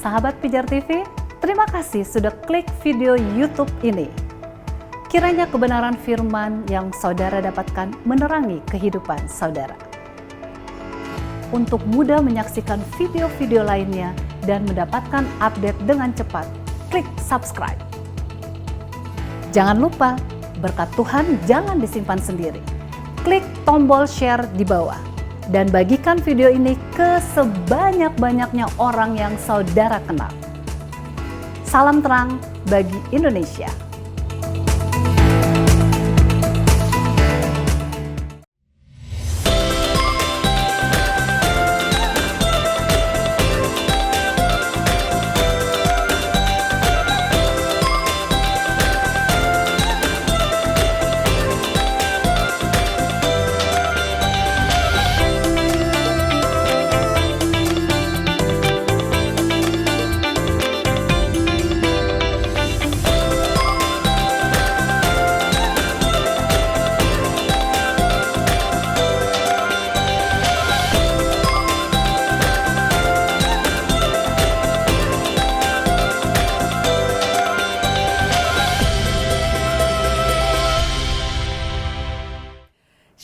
Sahabat Pijar TV, terima kasih sudah klik video YouTube ini. Kiranya kebenaran firman yang saudara dapatkan menerangi kehidupan saudara. Untuk mudah menyaksikan video-video lainnya dan mendapatkan update dengan cepat, klik subscribe. Jangan lupa, berkat Tuhan jangan disimpan sendiri. Klik tombol share di bawah dan bagikan video ini ke sebanyak-banyaknya orang yang saudara kenal. Salam terang bagi Indonesia.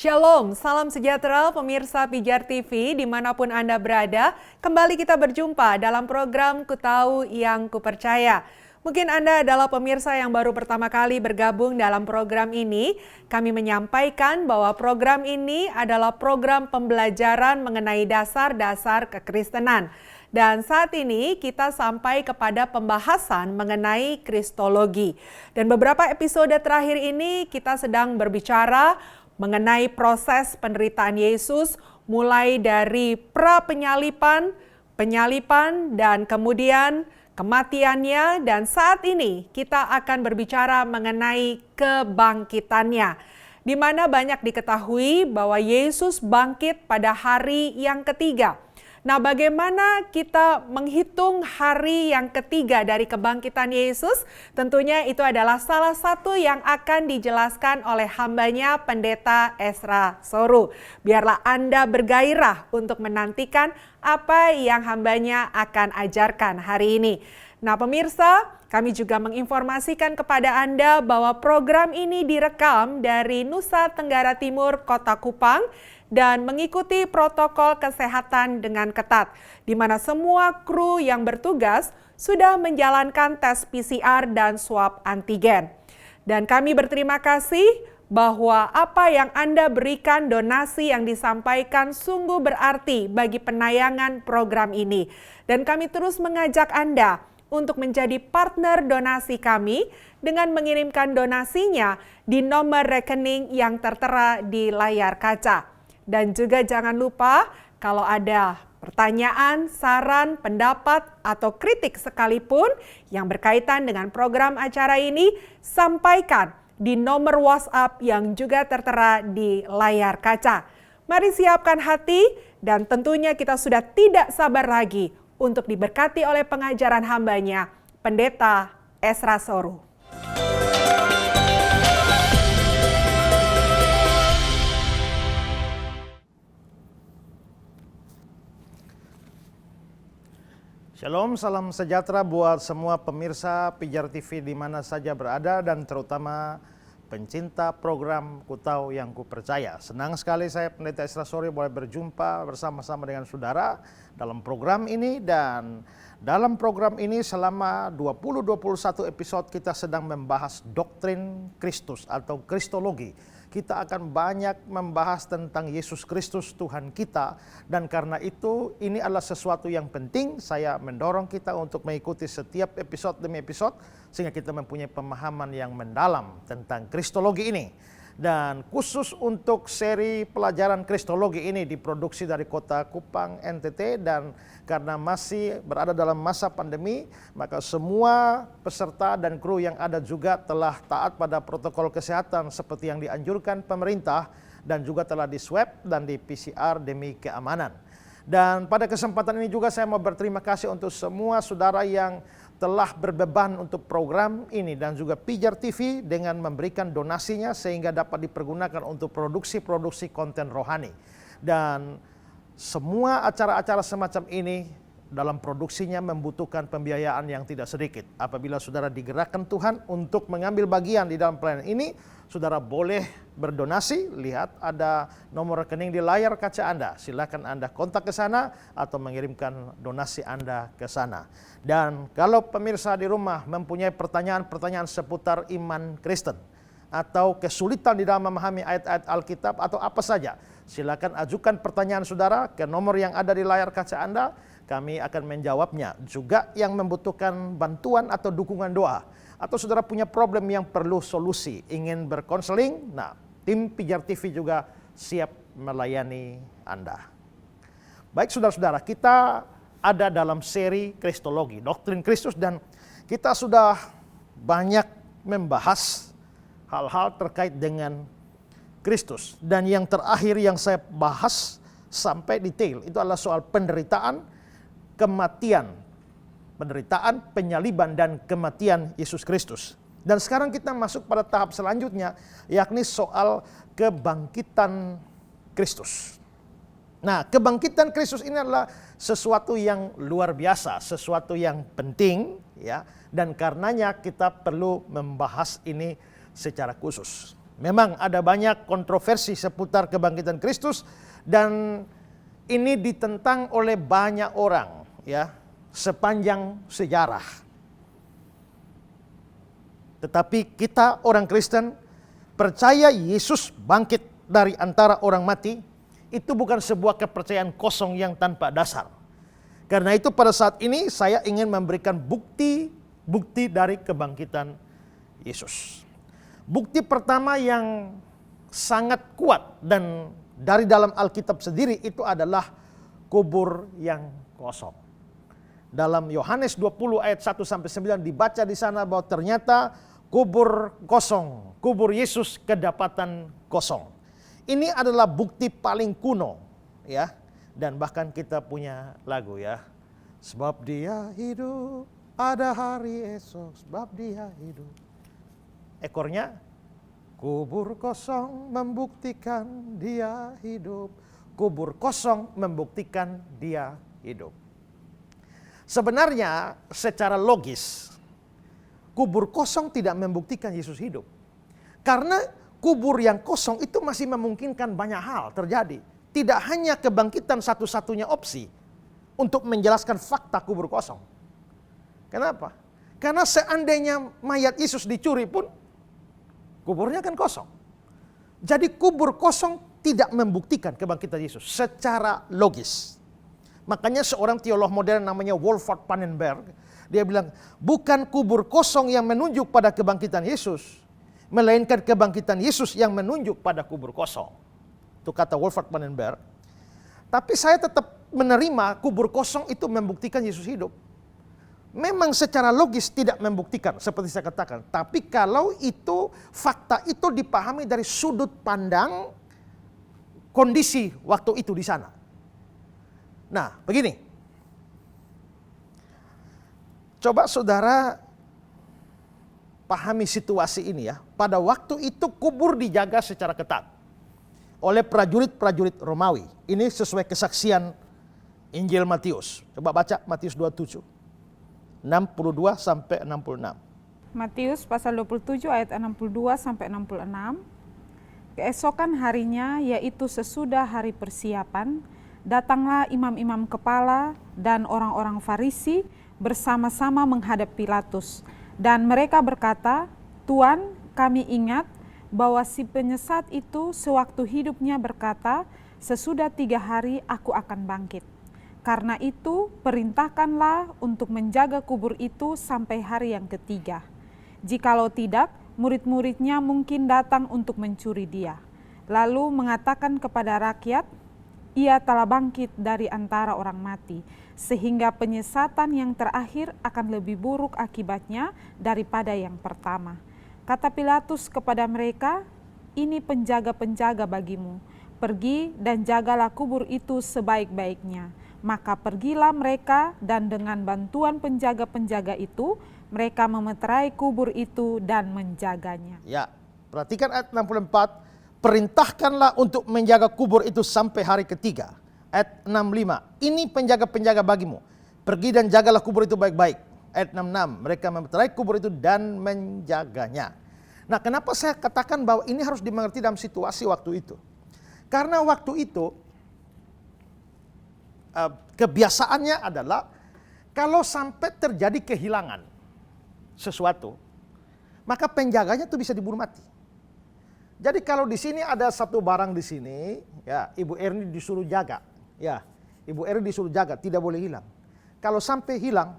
Shalom, salam sejahtera pemirsa Pijar TV dimanapun Anda berada. Kembali kita berjumpa dalam program Ku Tahu Yang Ku Percaya. Mungkin Anda adalah pemirsa yang baru pertama kali bergabung dalam program ini. Kami menyampaikan bahwa program ini adalah program pembelajaran mengenai dasar-dasar kekristenan. Dan saat ini kita sampai kepada pembahasan mengenai kristologi. Dan beberapa episode terakhir ini kita sedang berbicara mengenai proses penderitaan Yesus mulai dari pra-penyalipan, penyalipan, dan kemudian kematiannya. Dan saat ini kita akan berbicara mengenai kebangkitannya, di mana banyak diketahui bahwa Yesus bangkit pada hari yang ketiga. Nah, bagaimana kita menghitung hari yang ketiga dari kebangkitan Yesus? Tentunya itu adalah salah satu yang akan dijelaskan oleh hambanya Pendeta Ezra Soru. Biarlah Anda bergairah untuk menantikan apa yang hambanya akan ajarkan hari ini. Nah, pemirsa, kami juga menginformasikan kepada Anda bahwa program ini direkam dari Nusa Tenggara Timur, Kota Kupang, dan mengikuti protokol kesehatan dengan ketat, di mana semua kru yang bertugas sudah menjalankan tes PCR dan swab antigen. Dan kami berterima kasih bahwa apa yang Anda berikan, donasi yang disampaikan sungguh berarti bagi penayangan program ini. Dan kami terus mengajak Anda untuk menjadi partner donasi kami dengan mengirimkan donasinya di nomor rekening yang tertera di layar kaca. Dan juga jangan lupa kalau ada pertanyaan, saran, pendapat, atau kritik sekalipun yang berkaitan dengan program acara ini, sampaikan di nomor WhatsApp yang juga tertera di layar kaca. Mari siapkan hati dan tentunya kita sudah tidak sabar lagi untuk diberkati oleh pengajaran hambanya, Pendeta Ezra Soru. Shalom, salam sejahtera buat semua pemirsa Pijar TV di mana saja berada dan terutama pencinta program Ku Tahu Yang Ku Percaya. Senang sekali saya Pendeta Ezra Soru boleh berjumpa bersama-sama dengan saudara dalam program ini, dan dalam program ini selama 20-21 episode kita sedang membahas doktrin Kristus atau kristologi. Kita akan banyak membahas tentang Yesus Kristus Tuhan kita, dan karena itu ini adalah sesuatu yang penting. Saya mendorong kita untuk mengikuti setiap episode demi episode sehingga kita mempunyai pemahaman yang mendalam tentang kristologi ini. Dan khusus untuk seri pelajaran kristologi ini diproduksi dari Kota Kupang, NTT, dan karena masih berada dalam masa pandemi, maka semua peserta dan kru yang ada juga telah taat pada protokol kesehatan seperti yang dianjurkan pemerintah, dan juga telah di-swab dan di-PCR demi keamanan. Dan pada kesempatan ini juga saya mau berterima kasih untuk semua saudara yang telah berbeban untuk program ini dan juga Pijar TV dengan memberikan donasinya sehingga dapat dipergunakan untuk produksi-produksi konten rohani. Dan semua acara-acara semacam ini dalam produksinya membutuhkan pembiayaan yang tidak sedikit. Apabila saudara digerakkan Tuhan untuk mengambil bagian di dalam pelayanan ini, saudara boleh berdonasi. Lihat ada nomor rekening di layar kaca Anda. Silakan Anda kontak ke sana atau mengirimkan donasi Anda ke sana. Dan kalau pemirsa di rumah mempunyai pertanyaan-pertanyaan seputar iman Kristen atau kesulitan di dalam memahami ayat-ayat Alkitab atau apa saja, silakan ajukan pertanyaan saudara ke nomor yang ada di layar kaca Anda. Kami akan menjawabnya. Juga yang membutuhkan bantuan atau dukungan doa, atau saudara punya problem yang perlu solusi, ingin berkonseling, nah tim Pijar TV juga siap melayani Anda. Baik saudara-saudara, kita ada dalam seri Kristologi, Doktrin Kristus, dan kita sudah banyak membahas hal-hal terkait dengan Kristus. Dan yang terakhir yang saya bahas sampai detail itu adalah soal penderitaan, kematian, penyaliban dan kematian Yesus Kristus. Dan sekarang kita masuk pada tahap selanjutnya, yakni soal kebangkitan Kristus. Nah, kebangkitan Kristus ini adalah sesuatu yang luar biasa, sesuatu yang penting, ya, dan karenanya kita perlu membahas ini secara khusus. Memang ada banyak kontroversi seputar kebangkitan Kristus, dan ini ditentang oleh banyak orang, ya, sepanjang sejarah. Tetapi kita orang Kristen percaya Yesus bangkit dari antara orang mati. Itu bukan sebuah kepercayaan kosong yang tanpa dasar. Karena itu pada saat ini saya ingin memberikan bukti dari kebangkitan Yesus. Bukti pertama yang sangat kuat dan dari dalam Alkitab sendiri itu adalah kubur yang kosong. Dalam Yohanes 20 ayat 1-9 dibaca di sana bahwa ternyata kubur kosong, kubur Yesus kedapatan kosong. Ini adalah bukti paling kuno, ya. Dan bahkan kita punya lagu, ya. Sebab dia hidup, ada hari esok, sebab dia hidup. Ekornya, kubur kosong membuktikan dia hidup. Kubur kosong membuktikan dia hidup. Sebenarnya secara logis, kubur kosong tidak membuktikan Yesus hidup. Karena kubur yang kosong itu masih memungkinkan banyak hal terjadi. Tidak hanya kebangkitan satu-satunya opsi untuk menjelaskan fakta kubur kosong. Kenapa? Karena seandainya mayat Yesus dicuri pun, kuburnya kan kosong. Jadi kubur kosong tidak membuktikan kebangkitan Yesus secara logis. Makanya seorang teolog modern namanya Wolfhard Pannenberg, dia bilang, bukan kubur kosong yang menunjuk pada kebangkitan Yesus, melainkan kebangkitan Yesus yang menunjuk pada kubur kosong. Itu kata Wolfhard Pannenberg. Tapi saya tetap menerima kubur kosong itu membuktikan Yesus hidup. Memang secara logis tidak membuktikan, seperti saya katakan. Tapi kalau itu, fakta itu dipahami dari sudut pandang kondisi waktu itu di sana. Nah, begini. Coba saudara pahami situasi ini, ya. Pada waktu itu kubur dijaga secara ketat oleh prajurit-prajurit Romawi. Ini sesuai kesaksian Injil Matius. Coba baca Matius 27. 62-66. Matius pasal 27 ayat 62-66. Keesokan harinya, yaitu sesudah hari persiapan, datanglah imam-imam kepala dan orang-orang Farisi bersama-sama menghadap Pilatus. Dan mereka berkata, "Tuan, kami ingat bahwa si penyesat itu sewaktu hidupnya berkata, sesudah 3 hari aku akan bangkit. Karena itu, perintahkanlah untuk menjaga kubur itu sampai hari yang ketiga. Jikalau tidak, murid-muridnya mungkin datang untuk mencuri dia. Lalu mengatakan kepada rakyat, ia telah bangkit dari antara orang mati, sehingga penyesatan yang terakhir akan lebih buruk akibatnya daripada yang pertama." Kata Pilatus kepada mereka, "Ini penjaga-penjaga bagimu. Pergi dan jagalah kubur itu sebaik-baiknya." Maka pergilah mereka, dan dengan bantuan penjaga-penjaga itu, mereka memeterai kubur itu dan menjaganya. Ya, perhatikan ayat 64. Perintahkanlah untuk menjaga kubur itu sampai hari ketiga. Ayat 65. Ini penjaga-penjaga bagimu. Pergi dan jagalah kubur itu baik-baik. Ayat 66, mereka memeterai kubur itu dan menjaganya. Nah, kenapa saya katakan bahwa ini harus dimengerti dalam situasi waktu itu? Karena waktu itu kebiasaannya adalah kalau sampai terjadi kehilangan sesuatu, maka penjaganya itu bisa dibunuh mati. Jadi kalau di sini ada satu barang di sini, ya Ibu Erni disuruh jaga, ya Ibu Erni disuruh jaga, tidak boleh hilang. Kalau sampai hilang,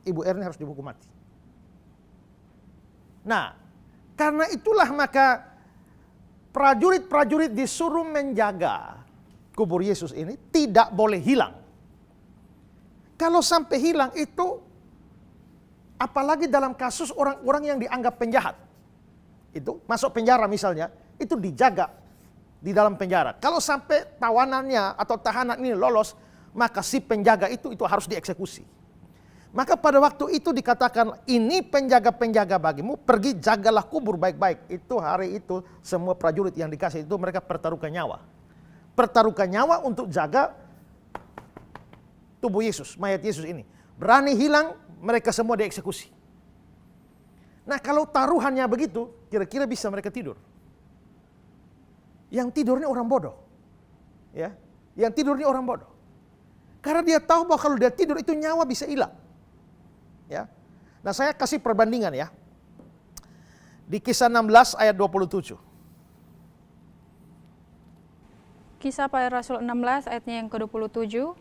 Ibu Erni harus dihukum mati. Nah, karena itulah maka prajurit-prajurit disuruh menjaga kubur Yesus ini tidak boleh hilang. Kalau sampai hilang itu, apalagi dalam kasus orang-orang yang dianggap penjahat, itu masuk penjara misalnya, itu dijaga di dalam penjara. Kalau sampai tawanannya atau tahanan ini lolos, maka si penjaga itu harus dieksekusi. Maka pada waktu itu dikatakan, ini penjaga-penjaga bagimu, pergi jagalah kubur baik-baik. Itu hari itu semua prajurit yang dikasih itu mereka pertaruhkan nyawa. Pertaruhkan nyawa untuk jaga tubuh Yesus, mayat Yesus ini. Berani hilang, mereka semua dieksekusi. Nah, kalau taruhannya begitu, kira-kira bisa mereka tidur. Yang tidur ini orang bodoh. Ya, yang tidur ini orang bodoh. Karena dia tahu bahwa kalau dia tidur itu nyawa bisa hilang. Ya. Nah, saya kasih perbandingan ya. Di Kisah 16 ayat 27. Kisah Para Rasul 16 ayatnya yang ke-27.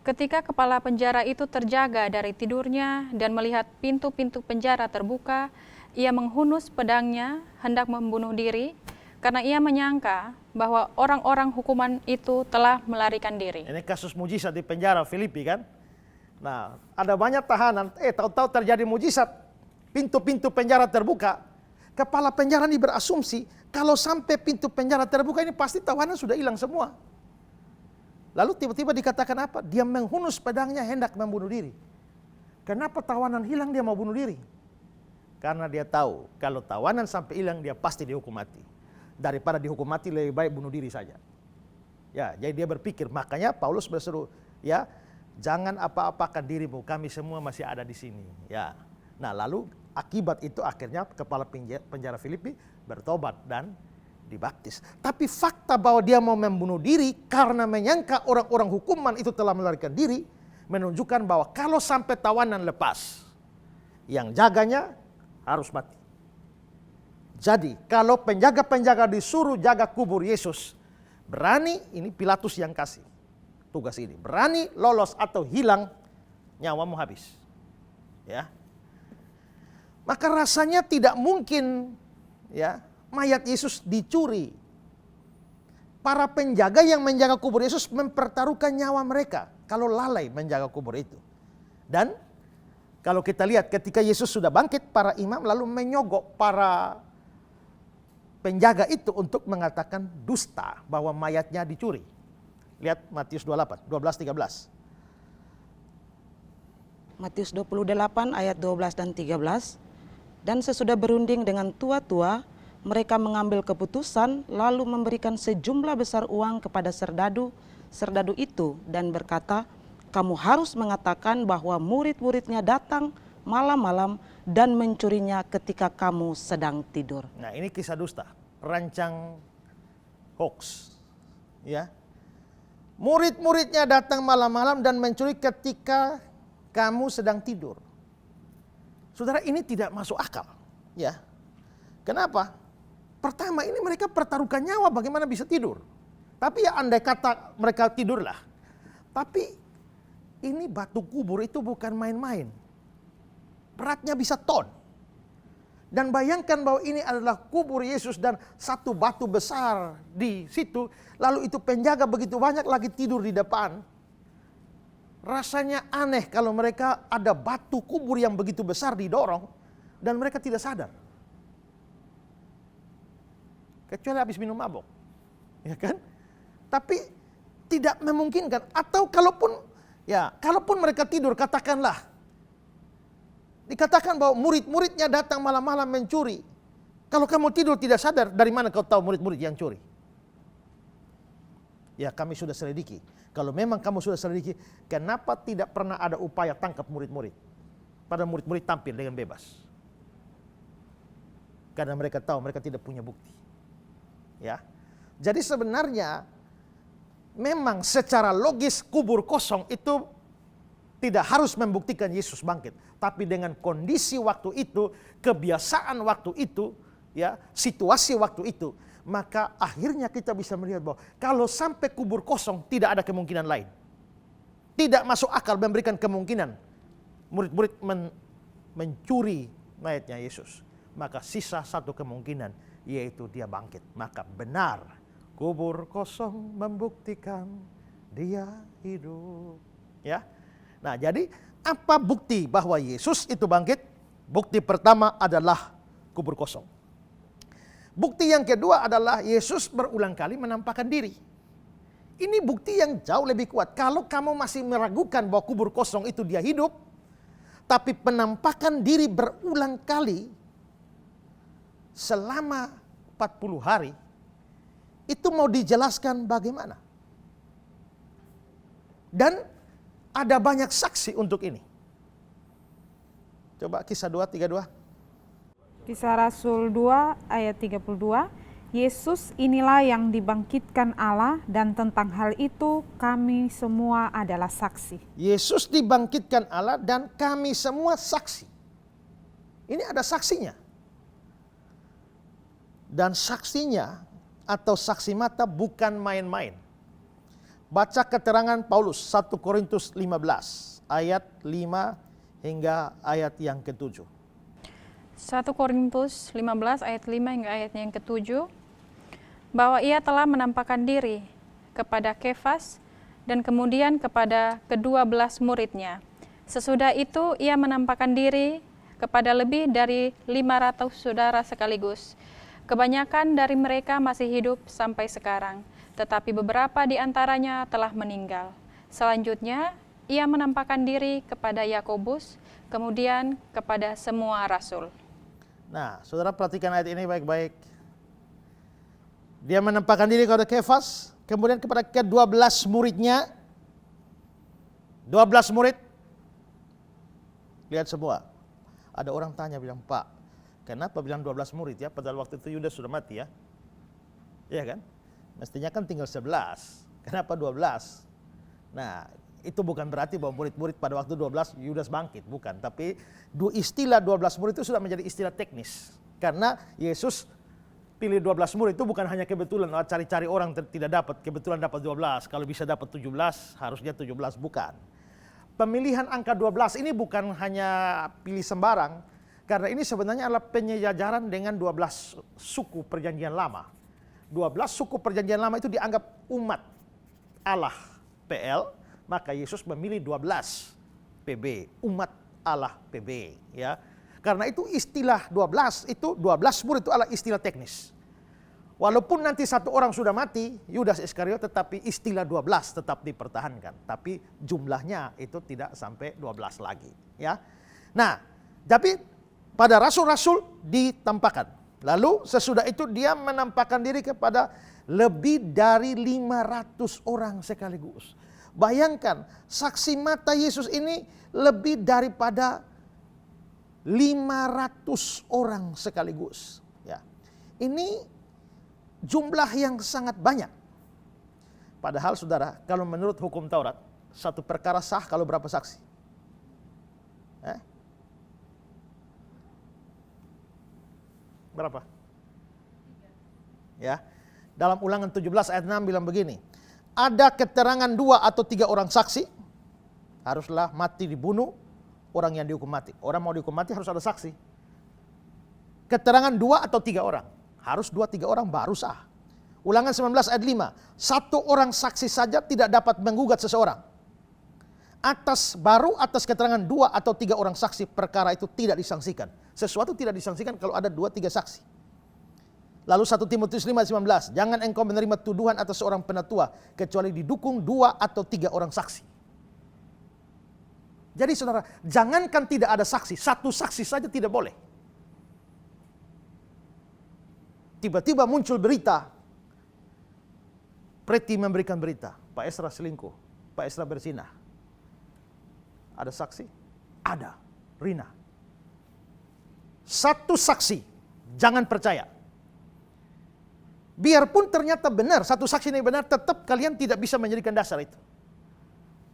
Ketika kepala penjara itu terjaga dari tidurnya dan melihat pintu-pintu penjara terbuka, ia menghunus pedangnya hendak membunuh diri karena ia menyangka bahwa orang-orang hukuman itu telah melarikan diri. Ini kasus mujizat di penjara Filipi kan. Nah, ada banyak tahanan, tahu-tahu terjadi mujizat. Pintu-pintu penjara terbuka. Kepala penjara ini berasumsi, kalau sampai pintu penjara terbuka ini pasti tahanan sudah hilang semua. Lalu tiba-tiba dikatakan apa? Dia menghunus pedangnya hendak membunuh diri. Kenapa tawanan hilang dia mau bunuh diri? Karena dia tahu, kalau tawanan sampai hilang dia pasti dihukum mati. Daripada dihukum mati lebih baik bunuh diri saja. Ya, jadi dia berpikir, makanya Paulus berseru, ya, jangan apa-apakan dirimu, kami semua masih ada di sini. Ya. Nah, lalu akibat itu akhirnya kepala penjara Filipi bertobat dan dibaptis. Tapi fakta bahwa dia mau membunuh diri karena menyangka orang-orang hukuman itu telah melarikan diri, menunjukkan bahwa kalau sampai tawanan lepas, yang jaganya harus mati. Jadi kalau penjaga-penjaga disuruh jaga kubur Yesus, berani, ini Pilatus yang kasih tugas ini, berani lolos atau hilang, nyawamu habis. Ya. Maka rasanya tidak mungkin ya mayat Yesus dicuri. Para penjaga yang menjaga kubur Yesus mempertaruhkan nyawa mereka kalau lalai menjaga kubur itu. Dan kalau kita lihat ketika Yesus sudah bangkit, para imam lalu menyogok para penjaga itu untuk mengatakan dusta bahwa mayatnya dicuri. Lihat Matius 28, 12-13. Matius 28 ayat 12 dan 13. Dan sesudah berunding dengan tua-tua, mereka mengambil keputusan lalu memberikan sejumlah besar uang kepada serdadu itu dan berkata, kamu harus mengatakan bahwa murid-muridnya datang malam-malam dan mencurinya ketika kamu sedang tidur. Nah, ini kisah dusta, rancang hoax. Ya. Murid-muridnya datang malam-malam dan mencuri ketika kamu sedang tidur. Saudara, ini tidak masuk akal. Ya. Kenapa? Pertama, ini mereka pertaruhkan nyawa, bagaimana bisa tidur? Tapi ya andai kata mereka tidurlah. Tapi ini batu kubur itu bukan main-main. Beratnya bisa ton. Dan bayangkan bahwa ini adalah kubur Yesus dan satu batu besar di situ. Lalu itu penjaga begitu banyak lagi tidur di depan. Rasanya aneh kalau mereka ada batu kubur yang begitu besar didorong dan mereka tidak sadar. Kecuali habis minum mabok. Ya kan? Tapi tidak memungkinkan. Atau kalaupun mereka tidur, katakanlah dikatakan bahwa murid-muridnya datang malam-malam mencuri. Kalau kamu tidur tidak sadar, dari mana kau tahu murid-murid yang curi? Ya kami sudah selidiki. Kalau memang kamu sudah selidiki, kenapa tidak pernah ada upaya tangkap murid-murid? Padahal murid-murid tampil dengan bebas. Karena mereka tahu mereka tidak punya bukti. Ya. Jadi sebenarnya memang secara logis kubur kosong itu tidak harus membuktikan Yesus bangkit. Tapi dengan kondisi waktu itu, kebiasaan waktu itu, ya, situasi waktu itu, maka akhirnya kita bisa melihat bahwa kalau sampai kubur kosong tidak ada kemungkinan lain. Tidak masuk akal memberikan kemungkinan murid-murid mencuri mayatnya Yesus. Maka sisa satu kemungkinan, yaitu dia bangkit. Maka benar, kubur kosong membuktikan dia hidup. Ya. Nah, jadi apa bukti bahwa Yesus itu bangkit? Bukti pertama adalah kubur kosong. Bukti yang kedua adalah Yesus berulang kali menampakkan diri. Ini bukti yang jauh lebih kuat. Kalau kamu masih meragukan bahwa kubur kosong itu dia hidup, tapi penampakan diri berulang kali selama 40 hari, itu mau dijelaskan bagaimana? Dan ada banyak saksi untuk ini. Coba Kisah 2:32. Kisah Rasul 2 ayat 32, Yesus inilah yang dibangkitkan Allah dan tentang hal itu kami semua adalah saksi. Yesus dibangkitkan Allah dan kami semua saksi. Ini ada saksinya. Dan saksinya atau saksi mata bukan main-main. Baca keterangan Paulus 1 Korintus 15 ayat 5 hingga ayat yang ke-7. 1 Korintus 15 ayat 5 hingga ayat yang ke-7, bahwa ia telah menampakkan diri kepada Kefas dan kemudian kepada ke-12 muridnya. Sesudah itu ia menampakkan diri kepada lebih dari 500 saudara sekaligus. Kebanyakan dari mereka masih hidup sampai sekarang, tetapi beberapa di antaranya telah meninggal. Selanjutnya, ia menampakkan diri kepada Yakobus, kemudian kepada semua rasul. Nah, saudara perhatikan ayat ini baik-baik. Dia menampakkan diri kepada Kefas, kemudian kepada ke-12 muridnya. 12 murid. Lihat semua. Ada orang tanya bilang, Pak, kenapa bilang 12 murid ya? Padahal waktu itu Yudas sudah mati ya. Iya kan? Mestinya kan tinggal 11. Kenapa 12? Nah, itu bukan berarti bahwa murid-murid pada waktu 12 Yudas bangkit. Bukan. Tapi istilah 12 murid itu sudah menjadi istilah teknis. Karena Yesus pilih 12 murid itu bukan hanya kebetulan. Cari-cari orang tidak dapat. Kebetulan dapat 12. Kalau bisa dapat 17, harusnya 17. Bukan. Pemilihan angka 12 ini bukan hanya pilih sembarang. Karena ini sebenarnya adalah penyejajaran dengan 12 suku perjanjian lama. 12 suku perjanjian lama itu dianggap umat Allah PL, maka Yesus memilih 12 PB, umat Allah PB. Ya. Karena itu istilah 12 itu 12 murid itu adalah istilah teknis. Walaupun nanti satu orang sudah mati, Yudas Iskariot, tetapi istilah 12 tetap dipertahankan. Tapi jumlahnya itu tidak sampai 12 lagi. Ya. Nah, tapi pada rasul-rasul ditampakkan. Lalu sesudah itu dia menampakkan diri kepada lebih dari 500 orang sekaligus. Bayangkan, saksi mata Yesus ini lebih daripada 500 orang sekaligus. Ya. Ini jumlah yang sangat banyak. Padahal saudara, kalau menurut hukum Taurat, satu perkara sah kalau berapa saksi? Berapa? Ya. Dalam Ulangan 17 ayat 6 bilang begini. Ada keterangan 2 atau 3 orang saksi, haruslah mati dibunuh orang yang dihukum mati. Orang mau dihukum mati harus ada saksi. Keterangan 2 atau 3 orang. Harus 2-3 orang baru sah. Ulangan 19 ayat 5. Satu orang saksi saja tidak dapat menggugat seseorang. Atas keterangan 2 atau 3 orang saksi, perkara itu tidak disangsikan. Sesuatu tidak disangsikan kalau ada 2-3 saksi. Lalu 1 Timotius 5:19, jangan engkau menerima tuduhan atas seorang penatua kecuali didukung 2 atau 3 orang saksi. Jadi saudara, jangankan tidak ada saksi, satu saksi saja tidak boleh. Tiba-tiba muncul berita, Preti memberikan berita, Pak Esra selingkuh, Pak Esra berzinah. Ada saksi? Ada, Rina. Satu saksi, jangan percaya. Biarpun ternyata benar, satu saksi ini benar, tetap kalian tidak bisa menjadikan dasar itu.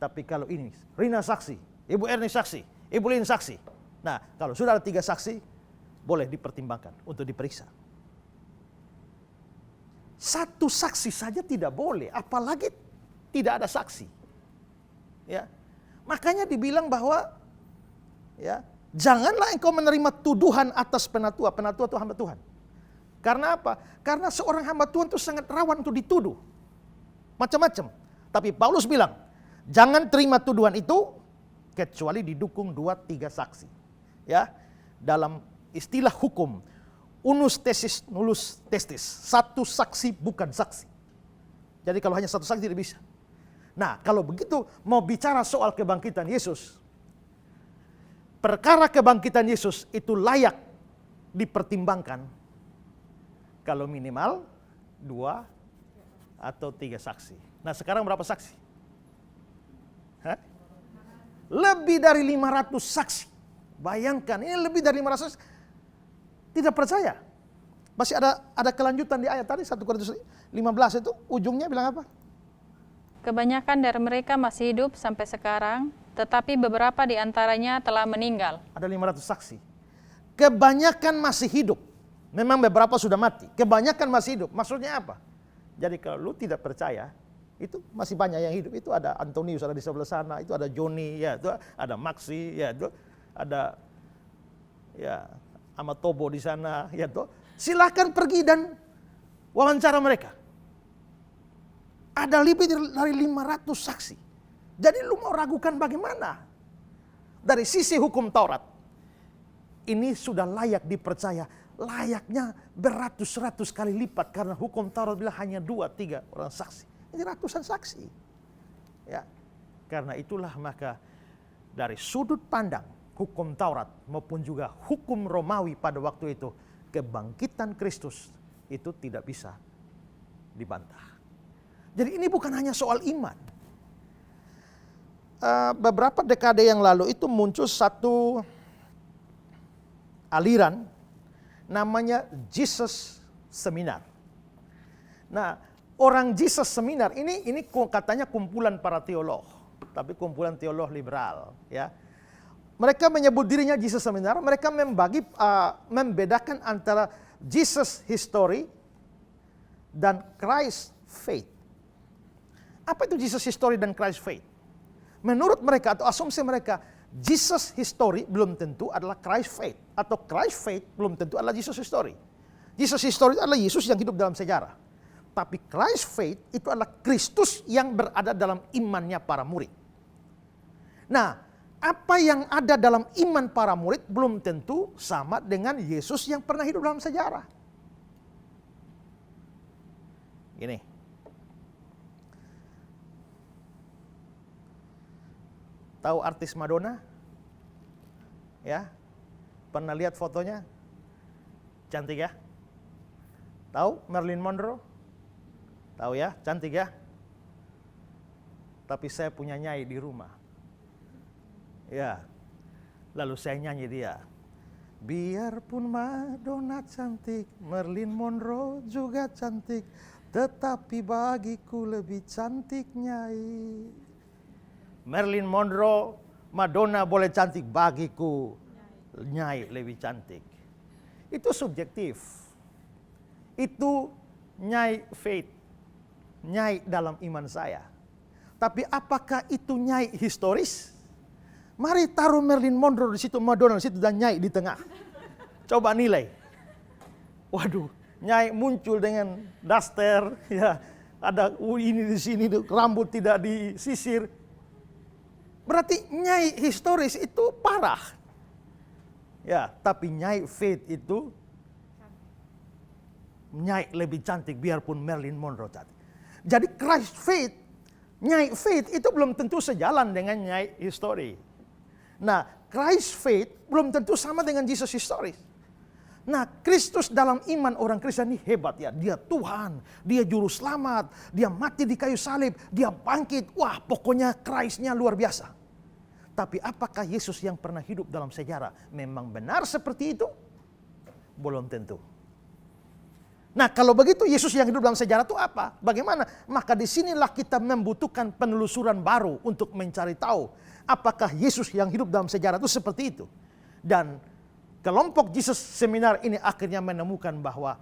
Tapi kalau ini, Rina saksi, Ibu Erni saksi, Ibu Lin saksi. Nah, kalau sudah ada 3 saksi, boleh dipertimbangkan untuk diperiksa. Satu saksi saja tidak boleh, apalagi tidak ada saksi. Ya, makanya dibilang bahwa ya, janganlah engkau menerima tuduhan atas penatua. Penatua itu hamba Tuhan. Karena apa? Karena seorang hamba Tuhan itu sangat rawan untuk dituduh. Macam-macam. Tapi Paulus bilang, jangan terima tuduhan itu kecuali didukung 2-3 saksi. Ya, dalam istilah hukum, unus tesis nullus testis. Satu saksi bukan saksi. Jadi kalau hanya satu saksi tidak bisa. Nah, kalau begitu mau bicara soal kebangkitan Yesus, perkara kebangkitan Yesus itu layak dipertimbangkan kalau minimal 2 atau 3 saksi. Nah, sekarang berapa saksi? Hah? Lebih dari 500 saksi. Bayangkan, ini lebih dari 500 saksi. Tidak percaya. Masih ada kelanjutan di ayat tadi 1 Korintus 15 itu ujungnya bilang apa? Kebanyakan dari mereka masih hidup sampai sekarang, tetapi beberapa di antaranya telah meninggal. Ada 500 saksi. Kebanyakan masih hidup. Memang beberapa sudah mati. Kebanyakan masih hidup. Maksudnya apa? Jadi kalau lu tidak percaya, itu masih banyak yang hidup. Itu ada Antonius ada di sebelah sana, itu ada Joni, ya itu ada Maxi, ya itu ada ya Amatobo di sana, ya itu. Silakan pergi dan wawancara mereka. Ada lebih dari 500 saksi. Jadi lu mau ragukan bagaimana? Dari sisi hukum Taurat, ini sudah layak dipercaya. Layaknya beratus-ratus kali lipat karena hukum Taurat bilang hanya 2-3 orang saksi. Ini ratusan saksi. Ya. Karena itulah maka dari sudut pandang hukum Taurat maupun juga hukum Romawi pada waktu itu, kebangkitan Kristus itu tidak bisa dibantah. Jadi ini bukan hanya soal iman. Beberapa dekade yang lalu itu muncul satu aliran namanya Jesus Seminar. Nah, orang Jesus Seminar ini katanya kumpulan para teolog, tapi kumpulan teolog liberal, ya. Mereka menyebut dirinya Jesus Seminar. Mereka membedakan antara Jesus History dan Christ Faith. Apa itu Jesus History dan Christ Faith? Menurut mereka atau asumsi mereka, Jesus History belum tentu adalah Christ Faith, atau Christ Faith belum tentu adalah Jesus History. Jesus History adalah Yesus yang hidup dalam sejarah. Tapi Christ Faith itu adalah Kristus yang berada dalam imannya para murid. Nah, apa yang ada dalam iman para murid belum tentu sama dengan Yesus yang pernah hidup dalam sejarah. Gini. Tahu artis Madonna? Ya. Pernah lihat fotonya? Cantik ya? Tahu Marilyn Monroe? Tahu ya, cantik ya? Tapi saya punya nyai di rumah. Ya. Lalu saya nyanyi dia. Biarpun Madonna cantik, Marilyn Monroe juga cantik, tetapi bagiku lebih cantik nyai. Marilyn Monroe, Madonna boleh cantik, bagiku nyai lebih cantik. Itu subjektif. Itu nyai faith, nyai dalam iman saya. Tapi apakah itu nyai historis? Mari taruh Marilyn Monroe di situ, Madonna di situ, dan nyai di tengah. Coba nilai. Waduh, nyai muncul dengan daster, ya ada ini di sini, rambut tidak disisir. Berarti nyai historis itu parah. Ya, tapi nyai faith itu nyai lebih cantik biarpun Marilyn Monroe cantik. Jadi Christ faith, nyai faith itu belum tentu sejalan dengan nyai history. Nah, Christ faith belum tentu sama dengan Jesus historis. Nah, Kristus dalam iman orang Kristen ini hebat ya. Dia Tuhan, dia juru selamat, dia mati di kayu salib, dia bangkit. Wah, pokoknya Christ-nya luar biasa. Tapi apakah Yesus yang pernah hidup dalam sejarah memang benar seperti itu? Belum tentu. Nah, kalau begitu Yesus yang hidup dalam sejarah itu apa? Bagaimana? Maka disinilah kita membutuhkan penelusuran baru untuk mencari tahu apakah Yesus yang hidup dalam sejarah itu seperti itu. Dan kelompok Jesus Seminar ini akhirnya menemukan bahwa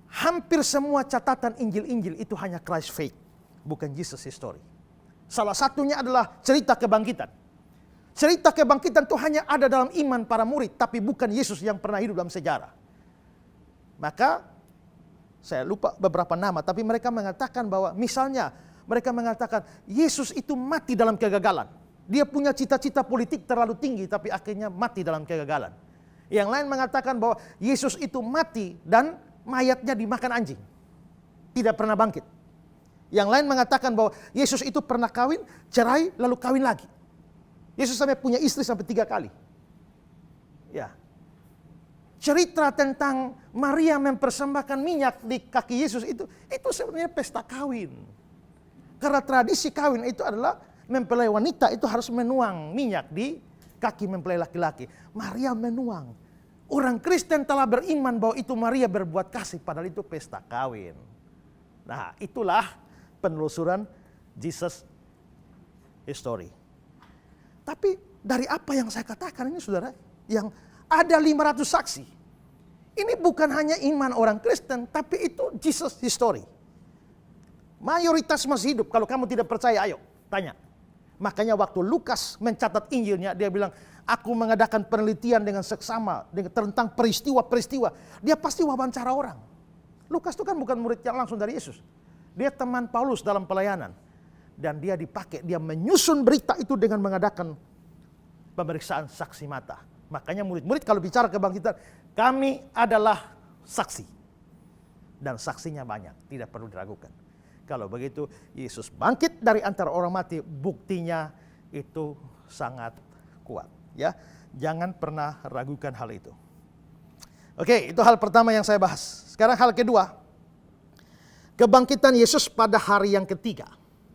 hampir semua catatan Injil-Injil itu hanya Christ faith, bukan Jesus history. Salah satunya adalah cerita kebangkitan. Cerita kebangkitan itu hanya ada dalam iman para murid, tapi bukan Yesus yang pernah hidup dalam sejarah. Maka saya lupa beberapa nama, tapi mereka mengatakan bahwa misalnya mereka mengatakan Yesus itu mati dalam kegagalan. Dia punya cita-cita politik terlalu tinggi tapi akhirnya mati dalam kegagalan. Yang lain mengatakan bahwa Yesus itu mati dan mayatnya dimakan anjing. Tidak pernah bangkit. Yang lain mengatakan bahwa Yesus itu pernah kawin, cerai, lalu kawin lagi. Yesus sampai punya istri sampai 3 kali. Ya. Cerita tentang Maria mempersembahkan minyak di kaki Yesus itu sebenarnya pesta kawin. Karena tradisi kawin itu adalah mempelai wanita itu harus menuang minyak di kaki mempelai laki-laki. Maria menuang. Orang Kristen telah beriman bahwa itu Maria berbuat kasih, padahal itu pesta kawin. Nah, itulah penelusuran Jesus history. Tapi dari apa yang saya katakan ini saudara, yang ada 500 saksi. Ini bukan hanya iman orang Kristen, tapi itu Jesus history. Mayoritas masih hidup. Kalau kamu tidak percaya, ayo tanya. Makanya waktu Lukas mencatat Injilnya, dia bilang, aku mengadakan penelitian dengan seksama tentang peristiwa-peristiwa. Dia pasti wawancara orang. Lukas itu kan bukan murid yang langsung dari Yesus. Dia teman Paulus dalam pelayanan. Dan dia dipakai, dia menyusun berita itu dengan mengadakan pemeriksaan saksi mata. Makanya murid-murid kalau bicara kebangkitan, kami adalah saksi. Dan saksinya banyak, tidak perlu diragukan. Kalau begitu, Yesus bangkit dari antara orang mati, buktinya itu sangat kuat. Ya, jangan pernah ragukan hal itu. Oke, itu hal pertama yang saya bahas. Sekarang hal kedua, kebangkitan Yesus pada hari yang ketiga.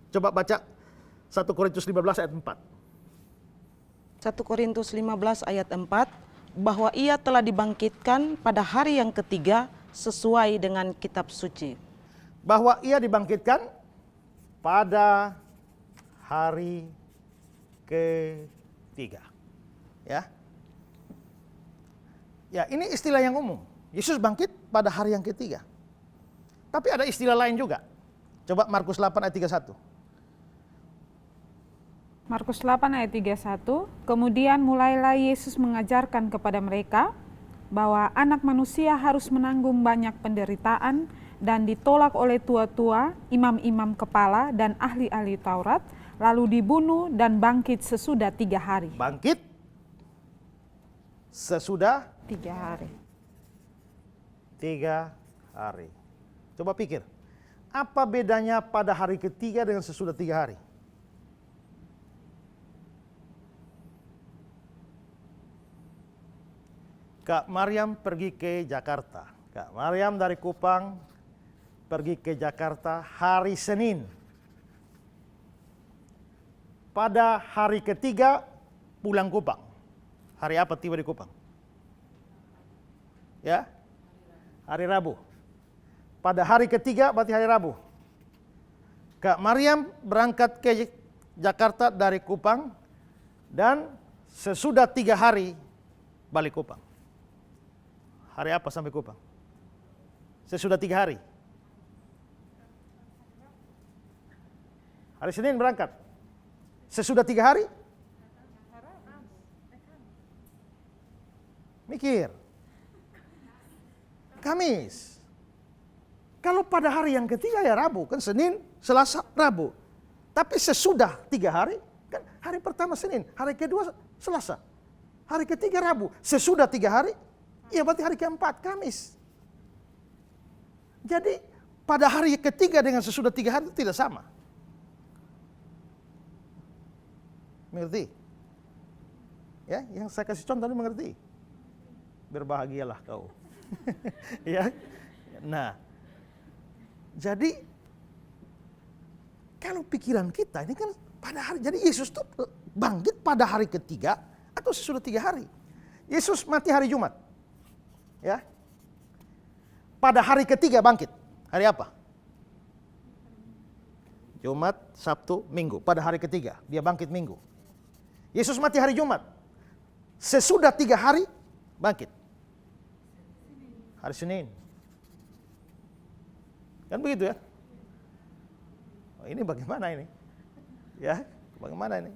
Coba baca 1 Korintus 15 ayat 4. 1 Korintus 15 ayat 4, bahwa ia telah dibangkitkan pada hari yang ketiga sesuai dengan kitab suci. Bahwa ia dibangkitkan pada hari ketiga. Ya. Ya, ini istilah yang umum. Yesus bangkit pada hari yang ketiga. Tapi ada istilah lain juga. Coba Markus 8 ayat 31. Markus 8 ayat 31, kemudian mulailah Yesus mengajarkan kepada mereka bahwa anak manusia harus menanggung banyak penderitaan dan ditolak oleh tua-tua, imam-imam kepala dan ahli-ahli Taurat, lalu dibunuh dan bangkit sesudah 3 hari. Bangkit sesudah 3 hari. 3 hari. Coba pikir, apa bedanya pada hari ketiga dengan sesudah 3 hari? Kak Mariam pergi ke Jakarta. Kak Mariam dari Kupang pergi ke Jakarta hari Senin. Pada hari ketiga pulang Kupang. Hari apa tiba di Kupang? Ya? Hari Rabu. Pada hari ketiga berarti hari Rabu. Kak Mariam berangkat ke Jakarta dari Kupang dan sesudah 3 hari balik Kupang. Hari apa sampai Kupang? Sesudah 3 hari. Hari Senin berangkat. Sesudah 3 hari? Mikir. Kamis. Kalau pada hari yang ketiga ya Rabu, kan Senin, Selasa, Rabu. Tapi sesudah 3 hari, kan hari pertama Senin, hari kedua Selasa, hari ketiga Rabu. Sesudah 3 hari, ya berarti hari keempat, Kamis. Jadi pada hari ketiga dengan sesudah 3 hari itu tidak sama. Mengerti? Ya, yang saya kasih contoh tadi mengerti? berbahagialah kau. Ya. Nah, jadi kalau pikiran kita ini kan pada hari, jadi Yesus tuh bangkit pada hari ketiga atau sesudah 3 hari. Yesus mati hari Jumat. Ya. Pada hari ketiga bangkit. Hari apa? Jumat, Sabtu, Minggu. Pada hari ketiga dia bangkit Minggu. Yesus mati hari Jumat. Sesudah 3 hari bangkit. Hari Senin. Kan begitu ya? Oh, ini bagaimana ini? Ya, bagaimana ini?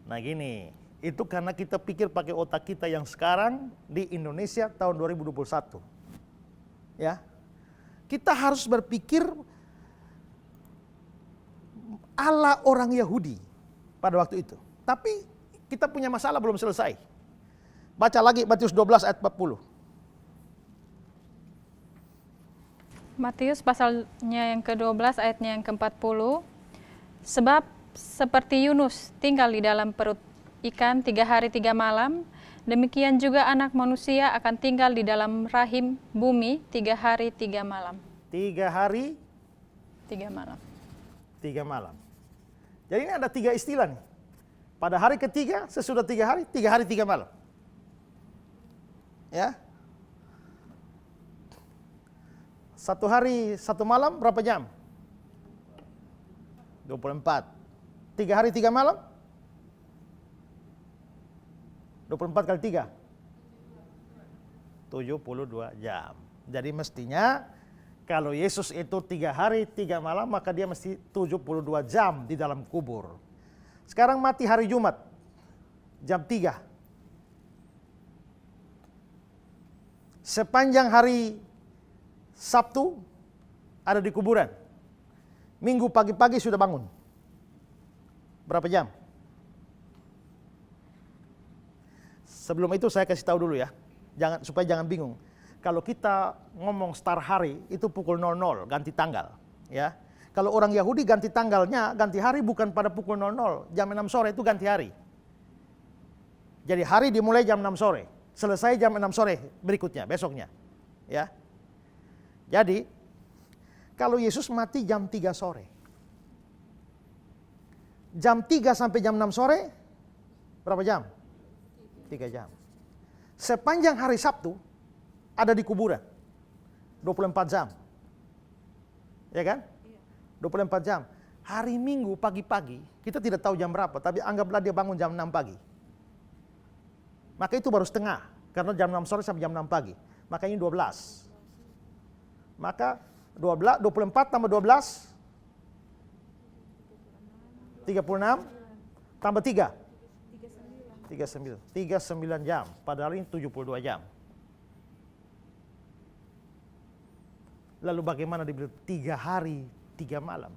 Nah gini, itu karena kita pikir pakai otak kita yang sekarang di Indonesia tahun 2021. Ya. Kita harus berpikir ala orang Yahudi pada waktu itu. Tapi kita punya masalah belum selesai. Baca lagi Matius 12 ayat 40. Matius pasalnya yang ke-12 ayatnya yang ke-40. Sebab seperti Yunus tinggal di dalam perut ikan 3 hari 3 malam, demikian juga anak manusia akan tinggal di dalam rahim bumi 3 hari 3 malam. 3 hari 3 malam. 3 malam. Jadi ini ada 3 istilah nih. Pada hari ketiga, sesudah 3 hari 3 malam. Ya. 1 hari 1 malam berapa jam? 24. 3 hari 3 malam? 24 kali 3? 72 jam. Jadi mestinya kalau Yesus itu 3 hari 3 malam, maka dia mesti 72 jam di dalam kubur. Sekarang mati hari Jumat, jam 3. Sepanjang hari Sabtu ada di kuburan. Minggu pagi-pagi sudah bangun. Berapa jam? Sebelum itu saya kasih tahu dulu ya, supaya jangan bingung. Kalau kita ngomong start hari itu pukul 00 ganti tanggal, ya. Kalau orang Yahudi ganti tanggalnya, ganti hari bukan pada pukul 00, jam 6 sore itu ganti hari. Jadi hari dimulai jam 6 sore, selesai jam 6 sore berikutnya, besoknya, ya. Jadi kalau Yesus mati jam 3 sore, jam 3 sampai jam 6 sore berapa jam? 3 jam. Sepanjang hari Sabtu ada di kuburan 24 jam. Ya kan? 24 jam. Hari Minggu pagi-pagi, kita tidak tahu jam berapa, tapi anggaplah dia bangun jam 6 pagi. Maka itu baru setengah, karena jam 6 sore sampai jam 6 pagi. Maka ini 12. Maka 24 tambah 12 36 tambah 3 39 jam. Padahal ini 72 jam. Lalu bagaimana dibilang 3 hari 3 malam?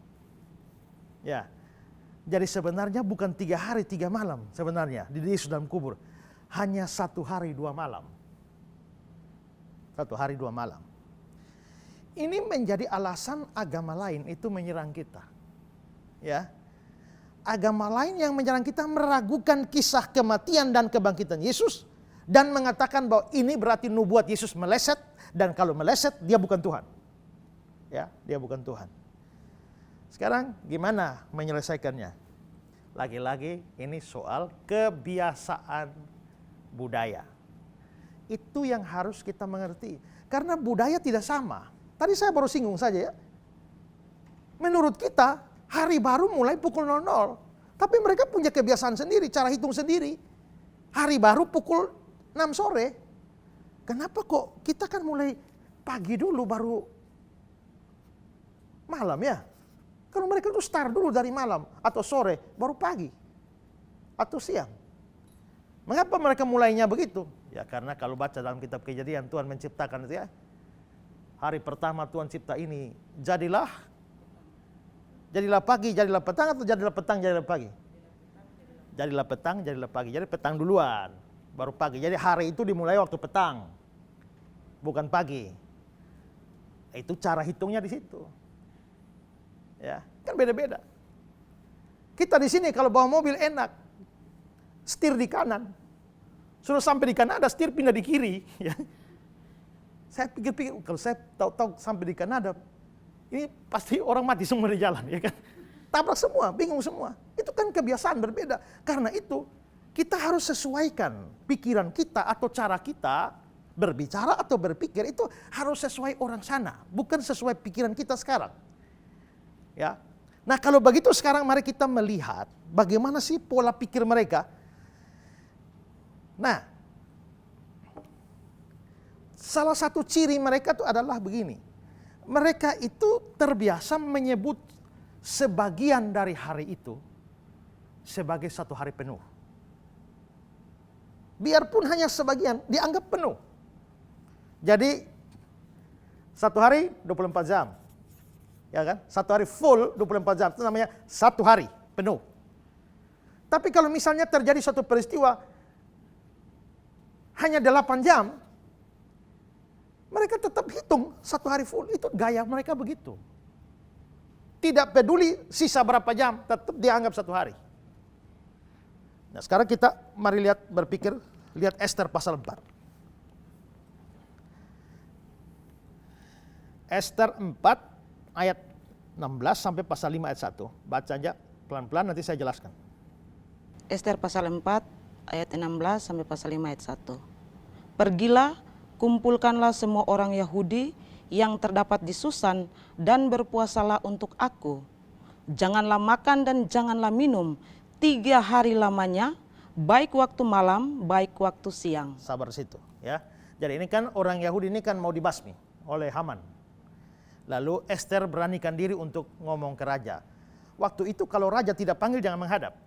Ya. Jadi sebenarnya bukan 3 hari 3 malam sebenarnya di Yesus dalam kubur. Hanya 1 hari 2 malam. 1 hari 2 malam. Ini menjadi alasan agama lain itu menyerang kita. Ya. Agama lain yang menyerang kita meragukan kisah kematian dan kebangkitan Yesus dan mengatakan bahwa ini berarti nubuat Yesus meleset, dan kalau meleset dia bukan Tuhan. Ya, dia bukan Tuhan. Sekarang gimana menyelesaikannya? Lagi-lagi ini soal kebiasaan budaya. Itu yang harus kita mengerti. Karena budaya tidak sama. Tadi saya baru singgung saja ya. Menurut kita, hari baru mulai pukul 00. Tapi mereka punya kebiasaan sendiri, cara hitung sendiri. Hari baru pukul 6 sore. Kenapa kok kita kan mulai pagi dulu baru malam ya? Kalau mereka itu start dulu dari malam atau sore baru pagi atau siang. Mengapa mereka mulainya begitu? Ya karena kalau baca dalam kitab Kejadian, Tuhan menciptakan itu ya. Hari pertama Tuhan cipta ini, jadilah pagi, jadilah petang, atau jadilah petang, jadilah pagi? Jadilah petang, jadilah pagi. Jadi petang duluan, baru pagi. Jadi hari itu dimulai waktu petang, bukan pagi. Itu cara hitungnya di situ. Ya, kan beda-beda. Kita di sini kalau bawa mobil enak, setir di kanan. Sudah sampai di Kanada, setir pindah di kiri. Ya. Saya pikir-pikir, kalau saya tahu-tahu sampai di Kanada, ini pasti orang mati semua di jalan, ya kan? Tabrak semua, bingung semua. Itu kan kebiasaan berbeda. Karena itu, kita harus sesuaikan pikiran kita atau cara kita berbicara atau berpikir itu harus sesuai orang sana, bukan sesuai pikiran kita sekarang. Ya. Nah, kalau begitu sekarang mari kita melihat bagaimana sih pola pikir mereka. Nah, salah satu ciri mereka itu adalah begini. Mereka itu terbiasa menyebut sebagian dari hari itu sebagai satu hari penuh. Biarpun hanya sebagian, dianggap penuh. Jadi, satu hari 24 jam. Ya kan? Satu hari full 24 jam, itu namanya satu hari penuh. Tapi kalau misalnya terjadi suatu peristiwa, hanya 8 jam, mereka tetap hitung satu hari full. Itu gaya mereka begitu. Tidak peduli sisa berapa jam, tetap dianggap satu hari. Nah, sekarang kita mari lihat Ester pasal 4. Ester 4 ayat 16 sampai pasal 5 ayat 1. Baca aja pelan-pelan, nanti saya jelaskan. Ester pasal 4 ayat 16 sampai pasal 5 ayat 1. Pergilah, kumpulkanlah semua orang Yahudi yang terdapat di Susan dan berpuasalah untuk aku. Janganlah makan dan janganlah minum 3 hari lamanya, baik waktu malam, baik waktu siang. Sabar situ, ya. Jadi ini kan orang Yahudi ini kan mau dibasmi oleh Haman. Lalu Ester beranikan diri untuk ngomong ke raja. Waktu itu kalau raja tidak panggil jangan menghadap.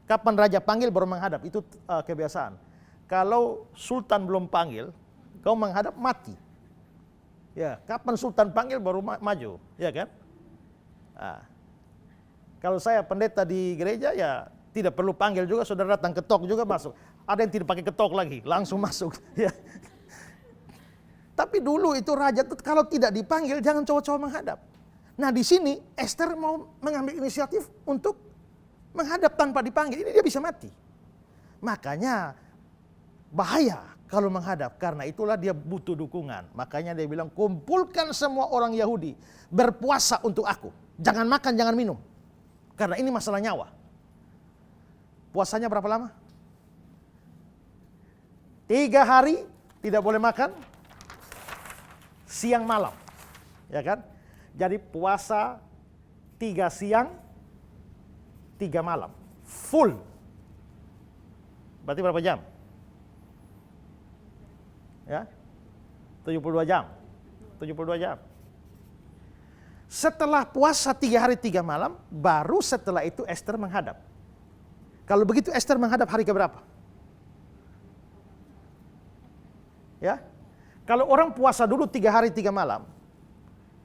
Kapan raja panggil baru menghadap, itu kebiasaan. Kalau sultan belum panggil, kau menghadap mati. Ya, kapan sultan panggil baru maju, ya kan? Nah, kalau saya pendeta di gereja ya tidak perlu panggil juga, saudara datang ketok juga masuk. Ada yang tidak pakai ketok lagi, langsung masuk. Ya. Tapi dulu itu raja kalau tidak dipanggil jangan coba-coba menghadap. Nah di sini Ester mau mengambil inisiatif untuk menghadap tanpa dipanggil, ini dia bisa mati. Makanya bahaya kalau menghadap, karena itulah dia butuh dukungan. Makanya dia bilang, kumpulkan semua orang Yahudi, berpuasa untuk aku. Jangan makan, jangan minum. Karena ini masalah nyawa. Puasanya berapa lama? 3 hari tidak boleh makan, siang malam. Ya kan? Jadi puasa 3 siang, 3 malam. Full. Berarti berapa jam? Ya, 72 jam. 72 jam. Setelah puasa 3 hari 3 malam, baru setelah itu Ester menghadap. Kalau begitu Ester menghadap hari keberapa? Ya, kalau orang puasa dulu 3 hari 3 malam,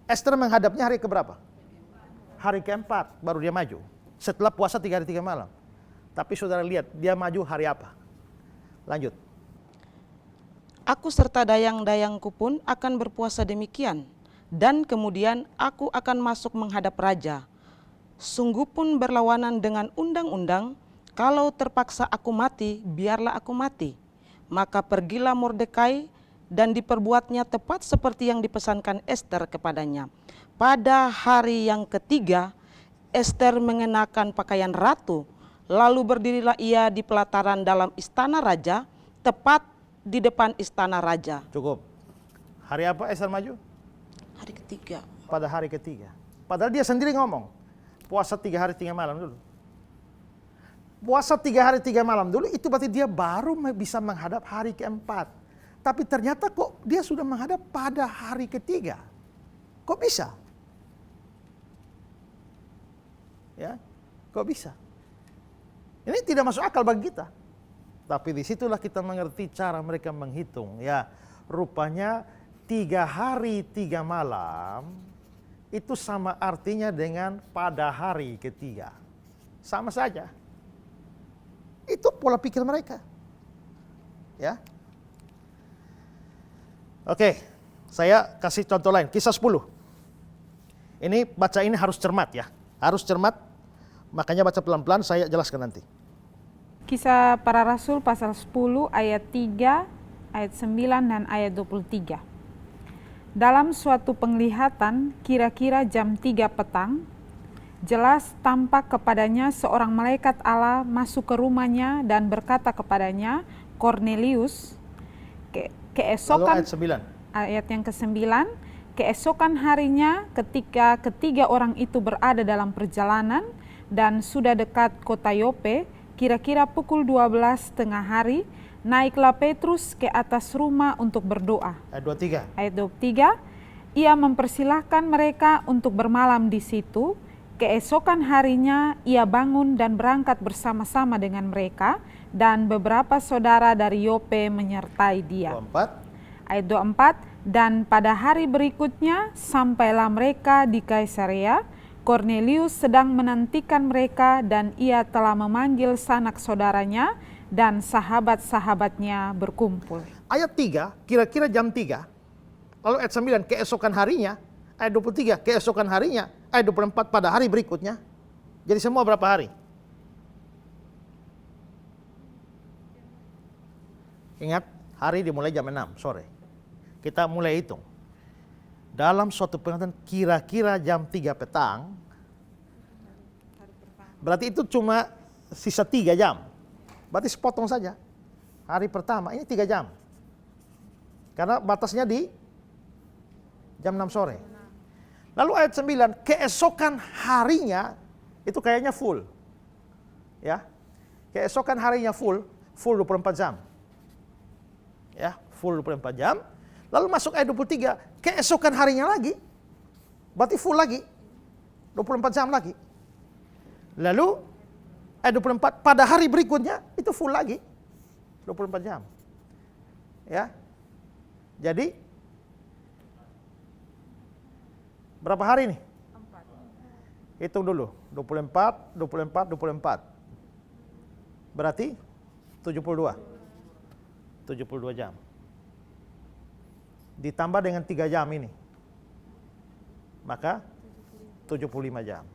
Ester menghadapnya hari keberapa? Hari keempat, baru dia maju. Setelah puasa 3 hari 3 malam. Tapi saudara lihat, dia maju hari apa? Lanjut. Aku serta dayang-dayangku pun akan berpuasa demikian, dan kemudian aku akan masuk menghadap raja. Sungguh pun berlawanan dengan undang-undang, kalau terpaksa aku mati, biarlah aku mati. Maka pergilah Mordekai dan diperbuatnya tepat seperti yang dipesankan Ester kepadanya. Pada hari yang ketiga, Ester mengenakan pakaian ratu, lalu berdirilah ia di pelataran dalam istana raja, tepat di depan istana raja. Cukup. Hari apa Ester maju? Hari ketiga. Pada hari ketiga. Padahal dia sendiri ngomong, puasa 3 hari 3 malam dulu. Puasa 3 hari 3 malam dulu, itu berarti dia baru bisa menghadap hari keempat. Tapi ternyata kok dia sudah menghadap pada hari ketiga. Kok bisa? Ya, kok bisa? Ini tidak masuk akal bagi kita. Tapi disitulah kita mengerti cara mereka menghitung. Ya, rupanya 3 hari 3 malam itu sama artinya dengan pada hari ketiga. Sama saja. Itu pola pikir mereka. Ya. Oke, saya kasih contoh lain. Kisah 10. Ini baca ini harus cermat ya. Harus cermat. Makanya baca pelan-pelan, saya jelaskan nanti. Kisah Para Rasul pasal 10 ayat 3, ayat 9 dan ayat 23. Dalam suatu penglihatan kira-kira jam 3 petang, jelas tampak kepadanya seorang malaikat Allah masuk ke rumahnya dan berkata kepadanya, Kornelius. Lalu Keesokan ayat 9. ayat yang ke-9, keesokan harinya ketika ketiga orang itu berada dalam perjalanan dan sudah dekat kota Yope, kira-kira pukul 12 tengah hari, naiklah Petrus ke atas rumah untuk berdoa. Ayat 23. Ayat 23, ia mempersilahkan mereka untuk bermalam di situ. Keesokan harinya ia bangun dan berangkat bersama-sama dengan mereka, dan beberapa saudara dari Yope menyertai dia. 24. Ayat 24, dan pada hari berikutnya sampailah mereka di Kaisarea. Kornelius sedang menantikan mereka dan ia telah memanggil sanak saudaranya dan sahabat-sahabatnya berkumpul. Ayat 3, kira-kira jam 3. Lalu ayat 9, keesokan harinya. Ayat 23, keesokan harinya. Ayat 24, pada hari berikutnya. Jadi semua berapa hari? Ingat, hari dimulai jam 6 sore. Kita mulai hitung. Dalam suatu penglihatan kira-kira jam 3 petang, berarti itu cuma sisa 3 jam. Berarti sepotong saja. Hari pertama, ini 3 jam. Karena batasnya di jam 6 sore. Lalu ayat 9, keesokan harinya, itu kayaknya full. Ya, keesokan harinya full 24 jam. Ya, full 24 jam. Lalu masuk ayat 23, keesokan harinya lagi, berarti full lagi, 24 jam lagi. Lalu ayat 24, pada hari berikutnya, itu full lagi, 24 jam. Ya, jadi berapa hari nih? 4. Hitung dulu, 24, 24, 24. Berarti 72. 72 jam. Ditambah dengan 3 jam ini, maka 75 jam.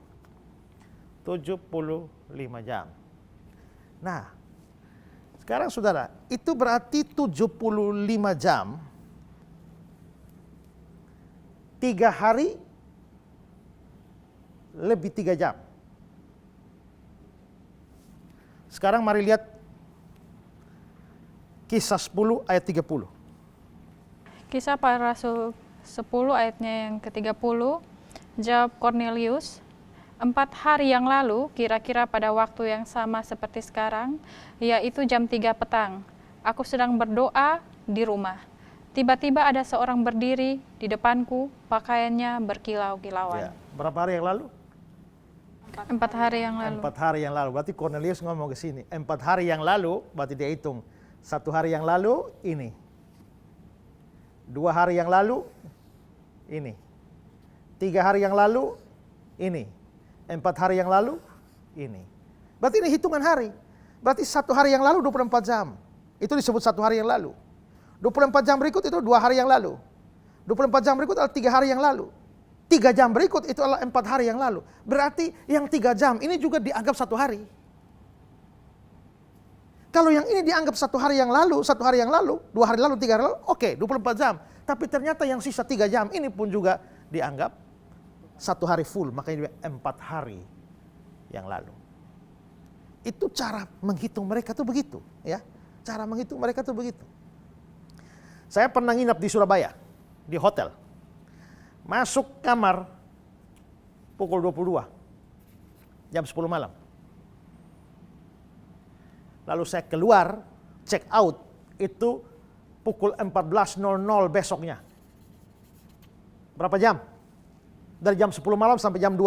75 jam. Nah, sekarang saudara, itu berarti 75 jam, 3 hari, lebih 3 jam. Sekarang mari lihat Kisah 10 ayat 30. Kisah Para Rasul 10 ayatnya yang ke-30, jawab Kornelius, 4 hari yang lalu, kira-kira pada waktu yang sama seperti sekarang, yaitu jam 3 petang, aku sedang berdoa di rumah. Tiba-tiba ada seorang berdiri di depanku, pakaiannya berkilau-kilauan. Ya, berapa hari yang lalu? 4 hari yang lalu. 4 hari yang lalu. Berarti Cornelius ngomong ke sini. 4 hari yang lalu, berarti dia hitung. 1 hari yang lalu, ini. 2 hari yang lalu, ini. 3 hari yang lalu, ini. 4 hari yang lalu, ini. Berarti ini hitungan hari. Berarti 1 hari yang lalu 24 jam. Itu disebut 1 hari yang lalu. 24 jam berikut itu 2 hari yang lalu. 24 jam berikut adalah 3 hari yang lalu. 3 jam berikut itu adalah 4 hari yang lalu. Berarti yang 3 jam ini juga dianggap 1 hari. Kalau yang ini dianggap 1 hari yang lalu, 1 hari yang lalu, 2 hari lalu, 3 hari lalu, oke, 24 jam. Tapi ternyata yang sisa 3 jam ini pun juga dianggap 1 hari full, makanya 4 hari yang lalu. Itu cara menghitung mereka tuh begitu, ya. Cara menghitung mereka tuh begitu. Saya pernah nginap di Surabaya, di hotel. Masuk kamar pukul 22, jam 10 malam. Lalu saya keluar, check out, itu pukul 14.00 besoknya. Berapa jam? Dari jam 10 malam sampai jam 2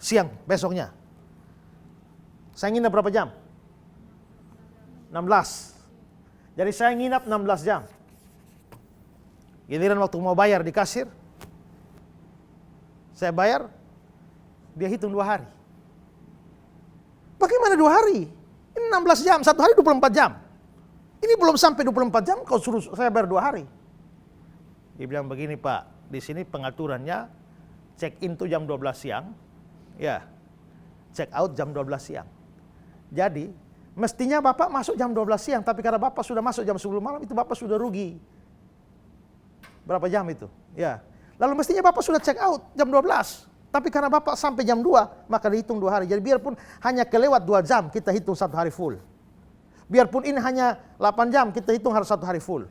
siang besoknya. Saya nginap berapa jam? 16. Jadi saya nginap 16 jam. Giliran waktu mau bayar di kasir, saya bayar, dia hitung 2 hari. Bagaimana 2 hari? Ini 16 jam, 1 hari 24 jam. Ini belum sampai 24 jam, kau suruh saya bayar 2 hari. Dia bilang begini, Pak, di sini pengaturannya check in tuh jam 12 siang, ya, check out jam 12 siang. Jadi, mestinya Bapak masuk jam 12 siang, tapi karena Bapak sudah masuk jam 10 malam, itu Bapak sudah rugi. Berapa jam itu? Ya. Lalu mestinya Bapak sudah check out jam 12. Tapi karena Bapak sampai jam 2, maka dihitung 2 hari. Jadi biarpun hanya kelewat 2 jam, kita hitung 1 hari full. Biarpun ini hanya 8 jam, kita hitung harus 1 hari full.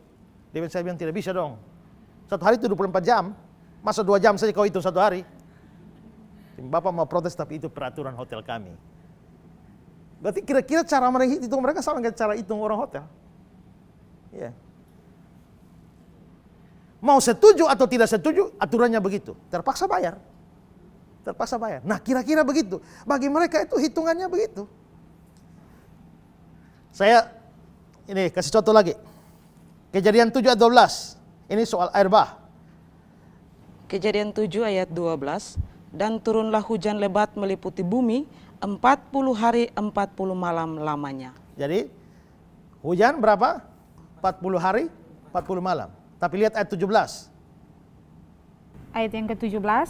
Jadi saya bilang tidak bisa dong. 1 hari itu 24 jam, masa 2 jam saja kau hitung 1 hari. Bapak mau protes, tapi itu peraturan hotel kami. Berarti kira-kira cara hitung mereka sama dengan cara hitung orang hotel. Ya. Mau setuju atau tidak setuju, aturannya begitu. Terpaksa bayar. Terpaksa bayar. Nah, kira-kira begitu. Bagi mereka itu hitungannya begitu. Saya ini kasih contoh lagi. Kejadian 7 ayat 12. Ini soal air bah. Kejadian 7 ayat 12, dan turunlah hujan lebat meliputi bumi 40 hari 40 malam lamanya. Jadi hujan berapa? 40 hari 40 malam. Tapi lihat ayat 17. Ayat yang ke-17,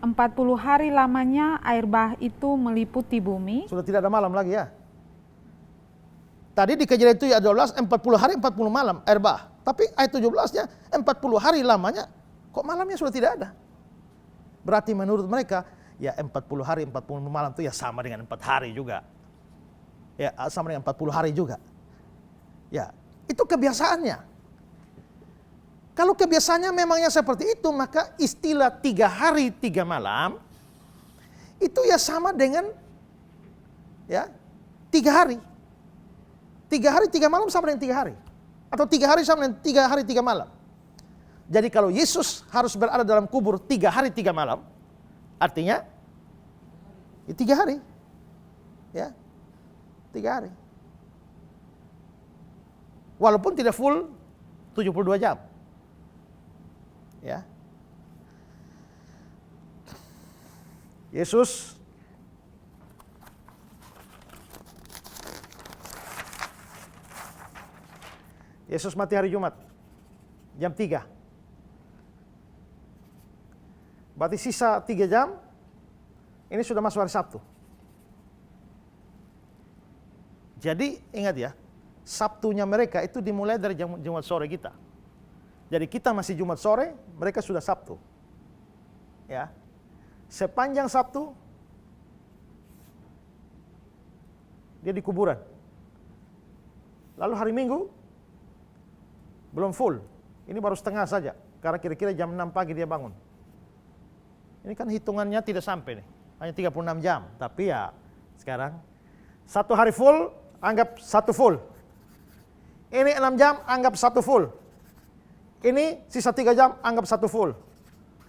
40 hari lamanya air bah itu meliputi bumi. Sudah tidak ada malam lagi ya. Tadi di kejadian 7 ayat 12, 40 hari 40 malam air bah. Tapi ayat 17-nya 40 hari lamanya, kok malamnya sudah tidak ada. Berarti menurut mereka, ya 40 hari 40 malam itu ya sama dengan 4 hari juga. Ya sama dengan 40 hari juga. Ya, itu kebiasaannya. Kalau kebiasaannya memangnya seperti itu, maka istilah 3 hari 3 malam itu ya sama dengan ya 3 hari. 3 hari 3 malam sama dengan 3 hari. Atau 3 hari sama dengan 3 hari 3 malam. Jadi kalau Yesus harus berada dalam kubur 3 hari 3 malam, artinya ya 3 hari. Ya. 3 hari. Walaupun tidak full 72 jam. Ya. Yesus mati hari Jumat jam 3. Berarti sisa 3 jam ini sudah masuk hari Sabtu. Jadi ingat ya, Sabtunya mereka itu dimulai dari Jumat sore kita. Jadi kita masih Jumat sore, mereka sudah Sabtu. Ya. Sepanjang Sabtu dia di kuburan. Lalu hari Minggu belum full. Ini baru setengah saja. Karena kira-kira jam 6 pagi dia bangun. Ini kan hitungannya tidak sampai nih. Hanya 36 jam. Tapi ya sekarang 1 hari full, anggap 1 full. Ini 6 jam, anggap 1 full. Ini sisa 3 jam, anggap 1 full.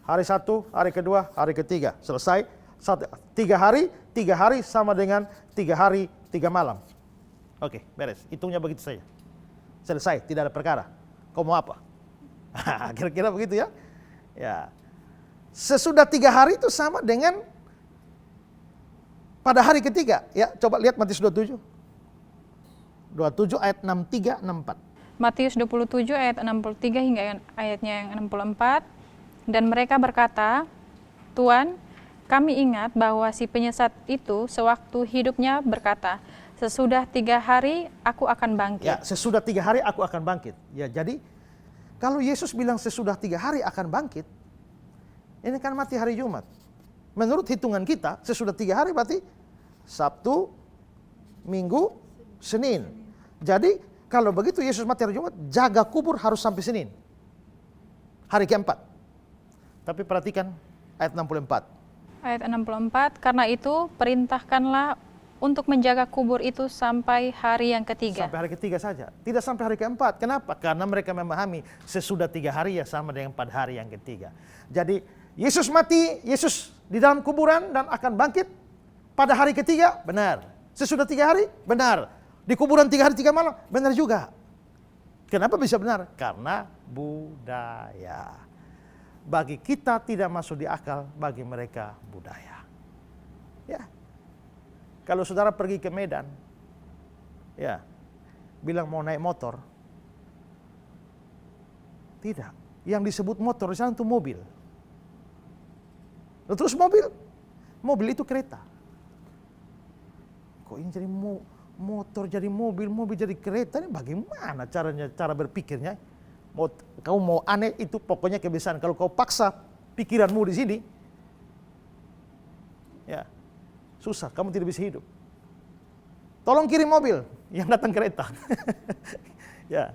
Hari 1, hari kedua, hari ketiga. Selesai. 3 hari sama dengan 3 hari 3 malam. Oke, beres. Hitungnya begitu saja. Selesai, tidak ada perkara. Kau mau apa? Kira-kira begitu ya. Ya. Sesudah 3 hari itu sama dengan pada hari ketiga. Ya, coba lihat Matius 27. 27 ayat 63, 64. Matius 27 ayat 63 hingga ayatnya yang 64. Dan mereka berkata, Tuan, kami ingat bahwa si penyesat itu sewaktu hidupnya berkata, sesudah 3 hari aku akan bangkit. Ya, sesudah 3 hari aku akan bangkit. Ya, jadi kalau Yesus bilang sesudah 3 hari akan bangkit, ini kan mati hari Jumat. Menurut hitungan kita, sesudah 3 hari berarti Sabtu, Minggu, Senin. Jadi kalau begitu Yesus mati hari Jumat, jaga kubur harus sampai Senin. Hari keempat. Tapi perhatikan ayat 64. Ayat 64, karena itu perintahkanlah untuk menjaga kubur itu sampai hari yang ketiga. Sampai hari ketiga saja. Tidak sampai hari keempat. Kenapa? Karena mereka memahami sesudah 3 hari ya sama dengan 4 hari yang ketiga. Jadi Yesus mati, Yesus di dalam kuburan dan akan bangkit pada hari ketiga, benar. Sesudah 3 hari, benar. Di kuburan 3 hari 3 malam, benar juga. Kenapa bisa benar? Karena budaya. Bagi kita tidak masuk di akal, bagi mereka budaya. Ya. Kalau saudara pergi ke Medan, ya, bilang mau naik motor, tidak. Yang disebut motor di sana itu mobil. Terus mobil itu kereta. Kok ini jadi motor jadi mobil, mobil jadi kereta, ini bagaimana cara berpikirnya? Kau mau aneh itu pokoknya kebiasaan. Kalau kau paksa pikiranmu di sini, ya susah, kamu tidak bisa hidup. Tolong kirim mobil, yang datang kereta. Ya.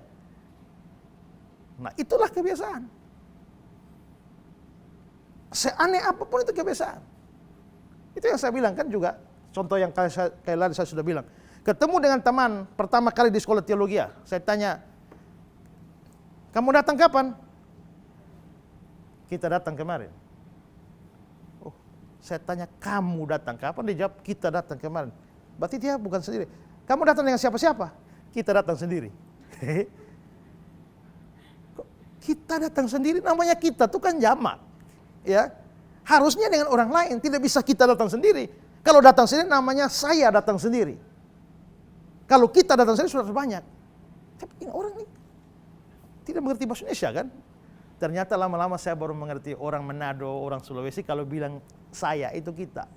Nah, itulah kebiasaan. Seaneh apapun itu kebiasaan. Itu yang saya bilang kan juga, contoh yang kayak tadi saya sudah bilang. Ketemu dengan teman pertama kali di sekolah teologi, saya tanya, kamu datang kapan? Kita datang kemarin. Oh, saya tanya, kamu datang kapan? Dia jawab, kita datang kemarin. Berarti dia bukan sendiri. Kamu datang dengan siapa-siapa? Kita datang sendiri. Kita datang sendiri, namanya kita itu kan jamak. Ya, harusnya dengan orang lain, tidak bisa kita datang sendiri. Kalau datang sendiri namanya saya datang sendiri. Kalau kita datang sendiri sudah banyak. Tapi ini orang ini tidak mengerti bahasa Indonesia kan? Ternyata lama-lama saya baru mengerti orang Manado, orang Sulawesi kalau bilang saya itu kita.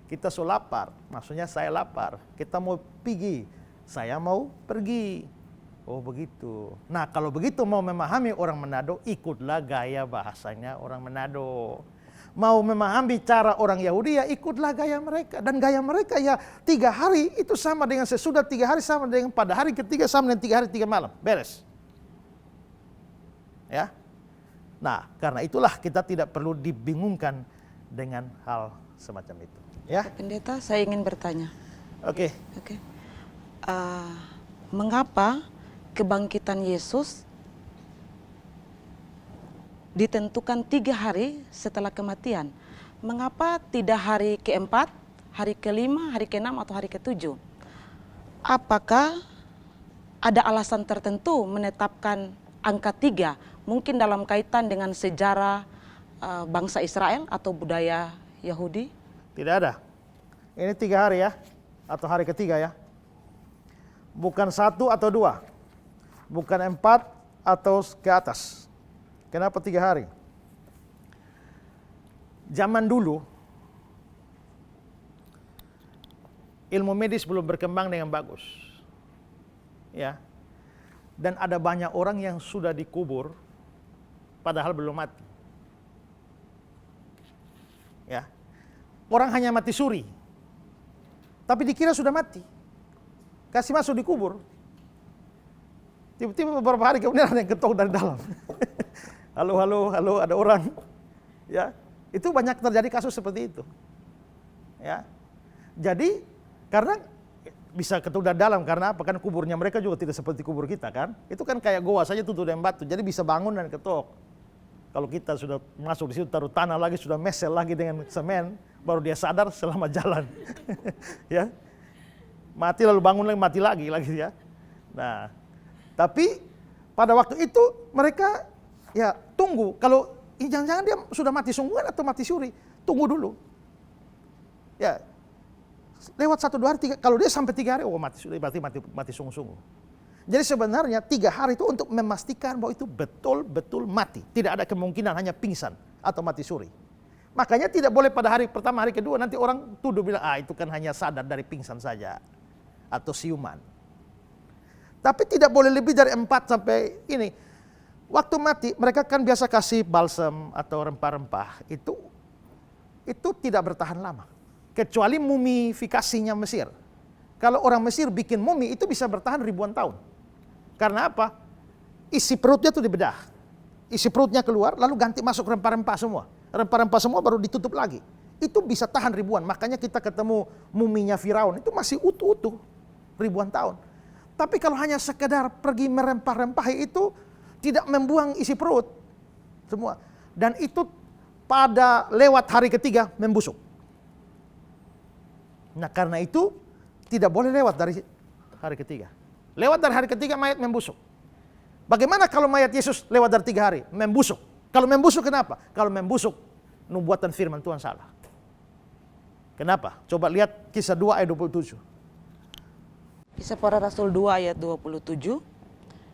Kita so lapar, maksudnya saya lapar. Kita mau pergi, saya mau pergi. Oh begitu. Nah kalau begitu mau memahami orang Manado, ikutlah gaya bahasanya orang Manado. Mau memahami cara orang Yahudi, ya ikutlah gaya mereka. Dan gaya mereka ya 3 hari itu sama dengan sesudah 3 hari, sama dengan pada hari ketiga, sama dengan 3 hari 3 malam. Beres. Ya. Nah karena itulah kita tidak perlu dibingungkan dengan hal semacam itu. Ya. Pendeta, saya ingin bertanya. Oke. Mengapa kebangkitan Yesus ditentukan 3 hari setelah kematian? Mengapa tidak hari ke-4, hari ke-5, hari ke-6, atau hari ke-7? Apakah ada alasan tertentu menetapkan angka 3? Mungkin dalam kaitan dengan sejarah bangsa Israel atau budaya Yahudi? Tidak ada. Ini 3 hari ya, atau hari ketiga ya. Bukan 1 atau 2. Bukan 4 atau ke atas. Kenapa 3 hari? Zaman dulu, ilmu medis belum berkembang dengan bagus. Ya. Dan ada banyak orang yang sudah dikubur, padahal belum mati. Ya. Orang hanya mati suri, tapi dikira sudah mati. Kasih masuk dikubur. Tiba-tiba beberapa hari kemudian ada yang ketok dari dalam. Halo, ada orang. Ya, itu banyak terjadi kasus seperti itu. Ya, jadi karena bisa ketok dari dalam karena apa? Kan kuburnya mereka juga tidak seperti kubur kita kan. Itu kan kayak goa saja tutup dengan batu, jadi bisa bangun dan ketok. Kalau kita sudah masuk di situ taruh tanah lagi, sudah mesel lagi dengan semen, baru dia sadar selama jalan. Ya, mati lalu bangun lagi, mati lagi ya. Nah, tapi pada waktu itu mereka ya tunggu, kalau jangan-jangan dia sudah mati sungguhan atau mati suri, tunggu dulu. Ya, lewat 1, 2 hari, 3, kalau dia sampai 3 hari, oh mati suri, berarti mati sungguh-sungguh. Jadi sebenarnya 3 hari itu untuk memastikan bahwa itu betul-betul mati. Tidak ada kemungkinan hanya pingsan atau mati suri. Makanya tidak boleh pada hari pertama, hari kedua nanti orang tuduh bilang, itu kan hanya sadar dari pingsan saja. Atau siuman. Tapi tidak boleh lebih dari 4 sampai ini. Waktu mati mereka kan biasa kasih balsam atau rempah-rempah. Itu tidak bertahan lama. Kecuali mumifikasinya Mesir. Kalau orang Mesir bikin mumi itu bisa bertahan ribuan tahun. Karena apa? Isi perutnya itu dibedah. Isi perutnya keluar lalu ganti masuk rempah-rempah semua. Rempah-rempah semua baru ditutup lagi. Itu bisa tahan ribuan. Makanya kita ketemu muminya Firaun itu masih utuh-utuh ribuan tahun. Tapi kalau hanya sekedar pergi merempah-rempah itu tidak membuang isi perut semua. Dan itu pada lewat hari ketiga membusuk. Nah karena itu tidak boleh lewat dari hari ketiga. Lewat dari hari ketiga mayat membusuk. Bagaimana kalau mayat Yesus lewat dari 3 hari? Membusuk. Kalau membusuk kenapa? Kalau membusuk nubuatan firman Tuhan salah. Kenapa? Coba lihat Kisah 2 ayat 27. Kisah Para Rasul 2 ayat 27.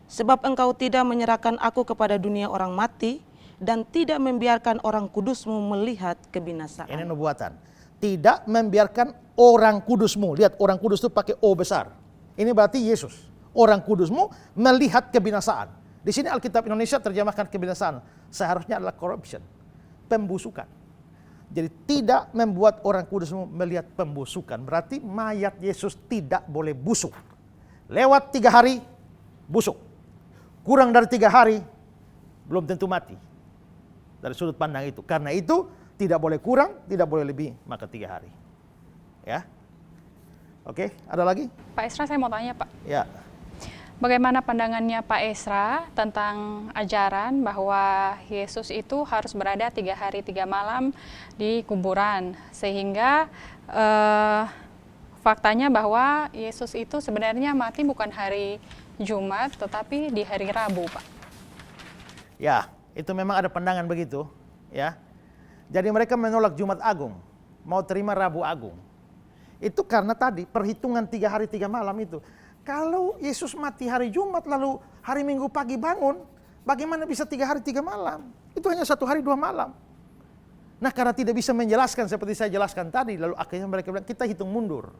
Sebab engkau tidak menyerahkan aku kepada dunia orang mati dan tidak membiarkan orang kudusmu melihat kebinasaan. Ini nubuatan. Tidak membiarkan orang kudusmu. Lihat orang kudus itu pakai O besar. Ini berarti Yesus. Orang kudusmu melihat kebinasaan. Di sini Alkitab Indonesia terjemahkan kebinasaan. Seharusnya adalah corruption. Pembusukan. Jadi tidak membuat orang kudusmu melihat pembusukan. Berarti mayat Yesus tidak boleh busuk. Lewat 3 hari, busuk. Kurang dari 3 hari, belum tentu mati. Dari sudut pandang itu. Karena itu tidak boleh kurang, tidak boleh lebih, maka 3 hari. Ya. Oke, ada lagi? Pak Esra, saya mau tanya, Pak. Ya. Bagaimana pandangannya Pak Esra tentang ajaran bahwa Yesus itu harus berada 3 hari 3 malam di kuburan, sehingga faktanya bahwa Yesus itu sebenarnya mati bukan hari Jumat, tetapi di hari Rabu, Pak. Ya, itu memang ada pandangan begitu, ya. Jadi mereka menolak Jumat Agung, mau terima Rabu Agung. Itu karena tadi perhitungan 3 hari 3 malam itu. Kalau Yesus mati hari Jumat lalu hari Minggu pagi bangun, bagaimana bisa 3 hari 3 malam? Itu hanya 1 hari 2 malam. Nah, karena tidak bisa menjelaskan seperti saya jelaskan tadi, lalu akhirnya mereka bilang kita hitung mundur.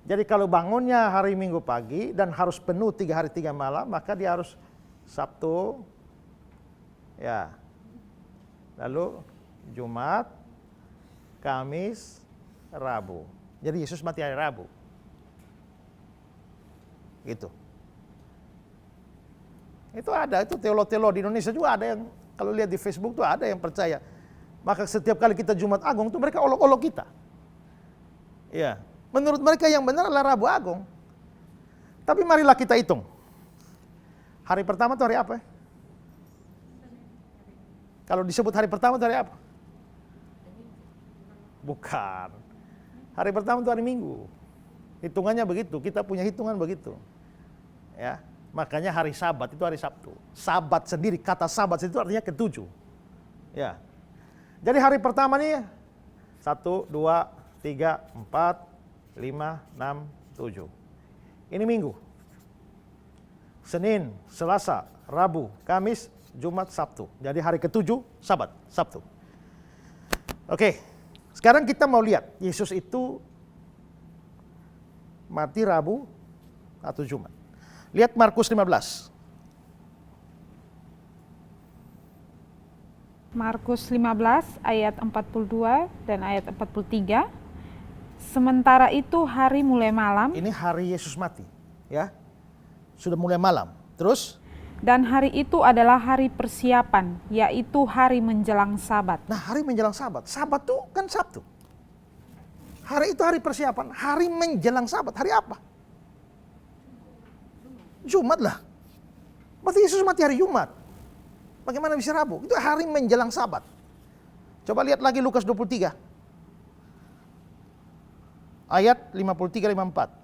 Jadi kalau bangunnya hari Minggu pagi dan harus penuh 3 hari 3 malam, maka dia harus Sabtu, ya, lalu Jumat, Kamis, Rabu. Jadi Yesus mati hari Rabu. Gitu. Itu ada, itu teolog-teolog di Indonesia juga ada yang, kalau lihat di Facebook tuh ada yang percaya. Maka setiap kali kita Jumat Agung tuh mereka olok-olok kita. Ya, menurut mereka yang benar adalah Rabu Agung. Tapi marilah kita hitung. Hari pertama itu hari apa? Kalau disebut hari pertama itu hari apa? Bukan. Hari pertama itu hari Minggu. Hitungannya begitu, kita punya hitungan begitu. Ya, makanya hari Sabat itu hari Sabtu. Sabat sendiri, kata Sabat itu artinya ke-7. Ya. Jadi hari pertama nih 1, 2, 3, 4, 5, 6, 7. Ini Minggu. Senin, Selasa, Rabu, Kamis, Jumat, Sabtu. Jadi hari ke-7 Sabat, Sabtu. Oke. Sekarang kita mau lihat Yesus itu mati Rabu atau Jumat. Lihat Markus 15. Markus 15 ayat 42 dan ayat 43. Sementara itu hari mulai malam. Ini hari Yesus mati, ya. Sudah mulai malam. Terus? Dan hari itu adalah hari persiapan, yaitu hari menjelang Sabat. Nah, hari menjelang Sabat. Sabat itu kan Sabtu. Hari itu hari persiapan, hari menjelang Sabat. Hari apa? Jumat lah. Berarti Yesus mati hari Jumat. Bagaimana bisa Rabu? Itu hari menjelang Sabat. Coba lihat lagi Lukas 23. Ayat 53-54.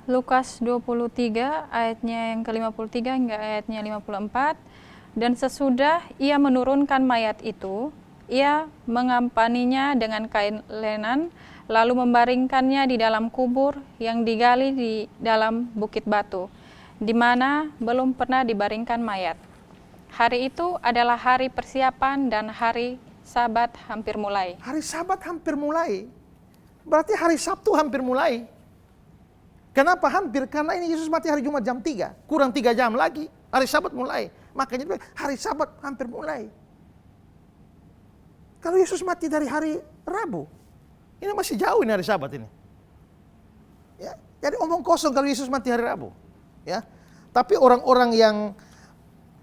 Lukas 23 ayatnya yang ke-53 hingga ayatnya 54. Dan sesudah ia menurunkan mayat itu, ia mengampaninya dengan kain lenan, lalu membaringkannya di dalam kubur yang digali di dalam bukit batu, di mana belum pernah dibaringkan mayat. Hari itu adalah hari persiapan dan hari Sabat hampir mulai. Hari Sabat hampir mulai. Berarti hari Sabtu hampir mulai. Kenapa hampir? Karena ini Yesus mati hari Jumat jam 3. Kurang 3 jam lagi, hari Sabat mulai. Makanya hari Sabat hampir mulai. Kalau Yesus mati dari hari Rabu, ini masih jauh ini hari Sabat ini. Ya, jadi omong kosong kalau Yesus mati hari Rabu. Ya, tapi orang-orang yang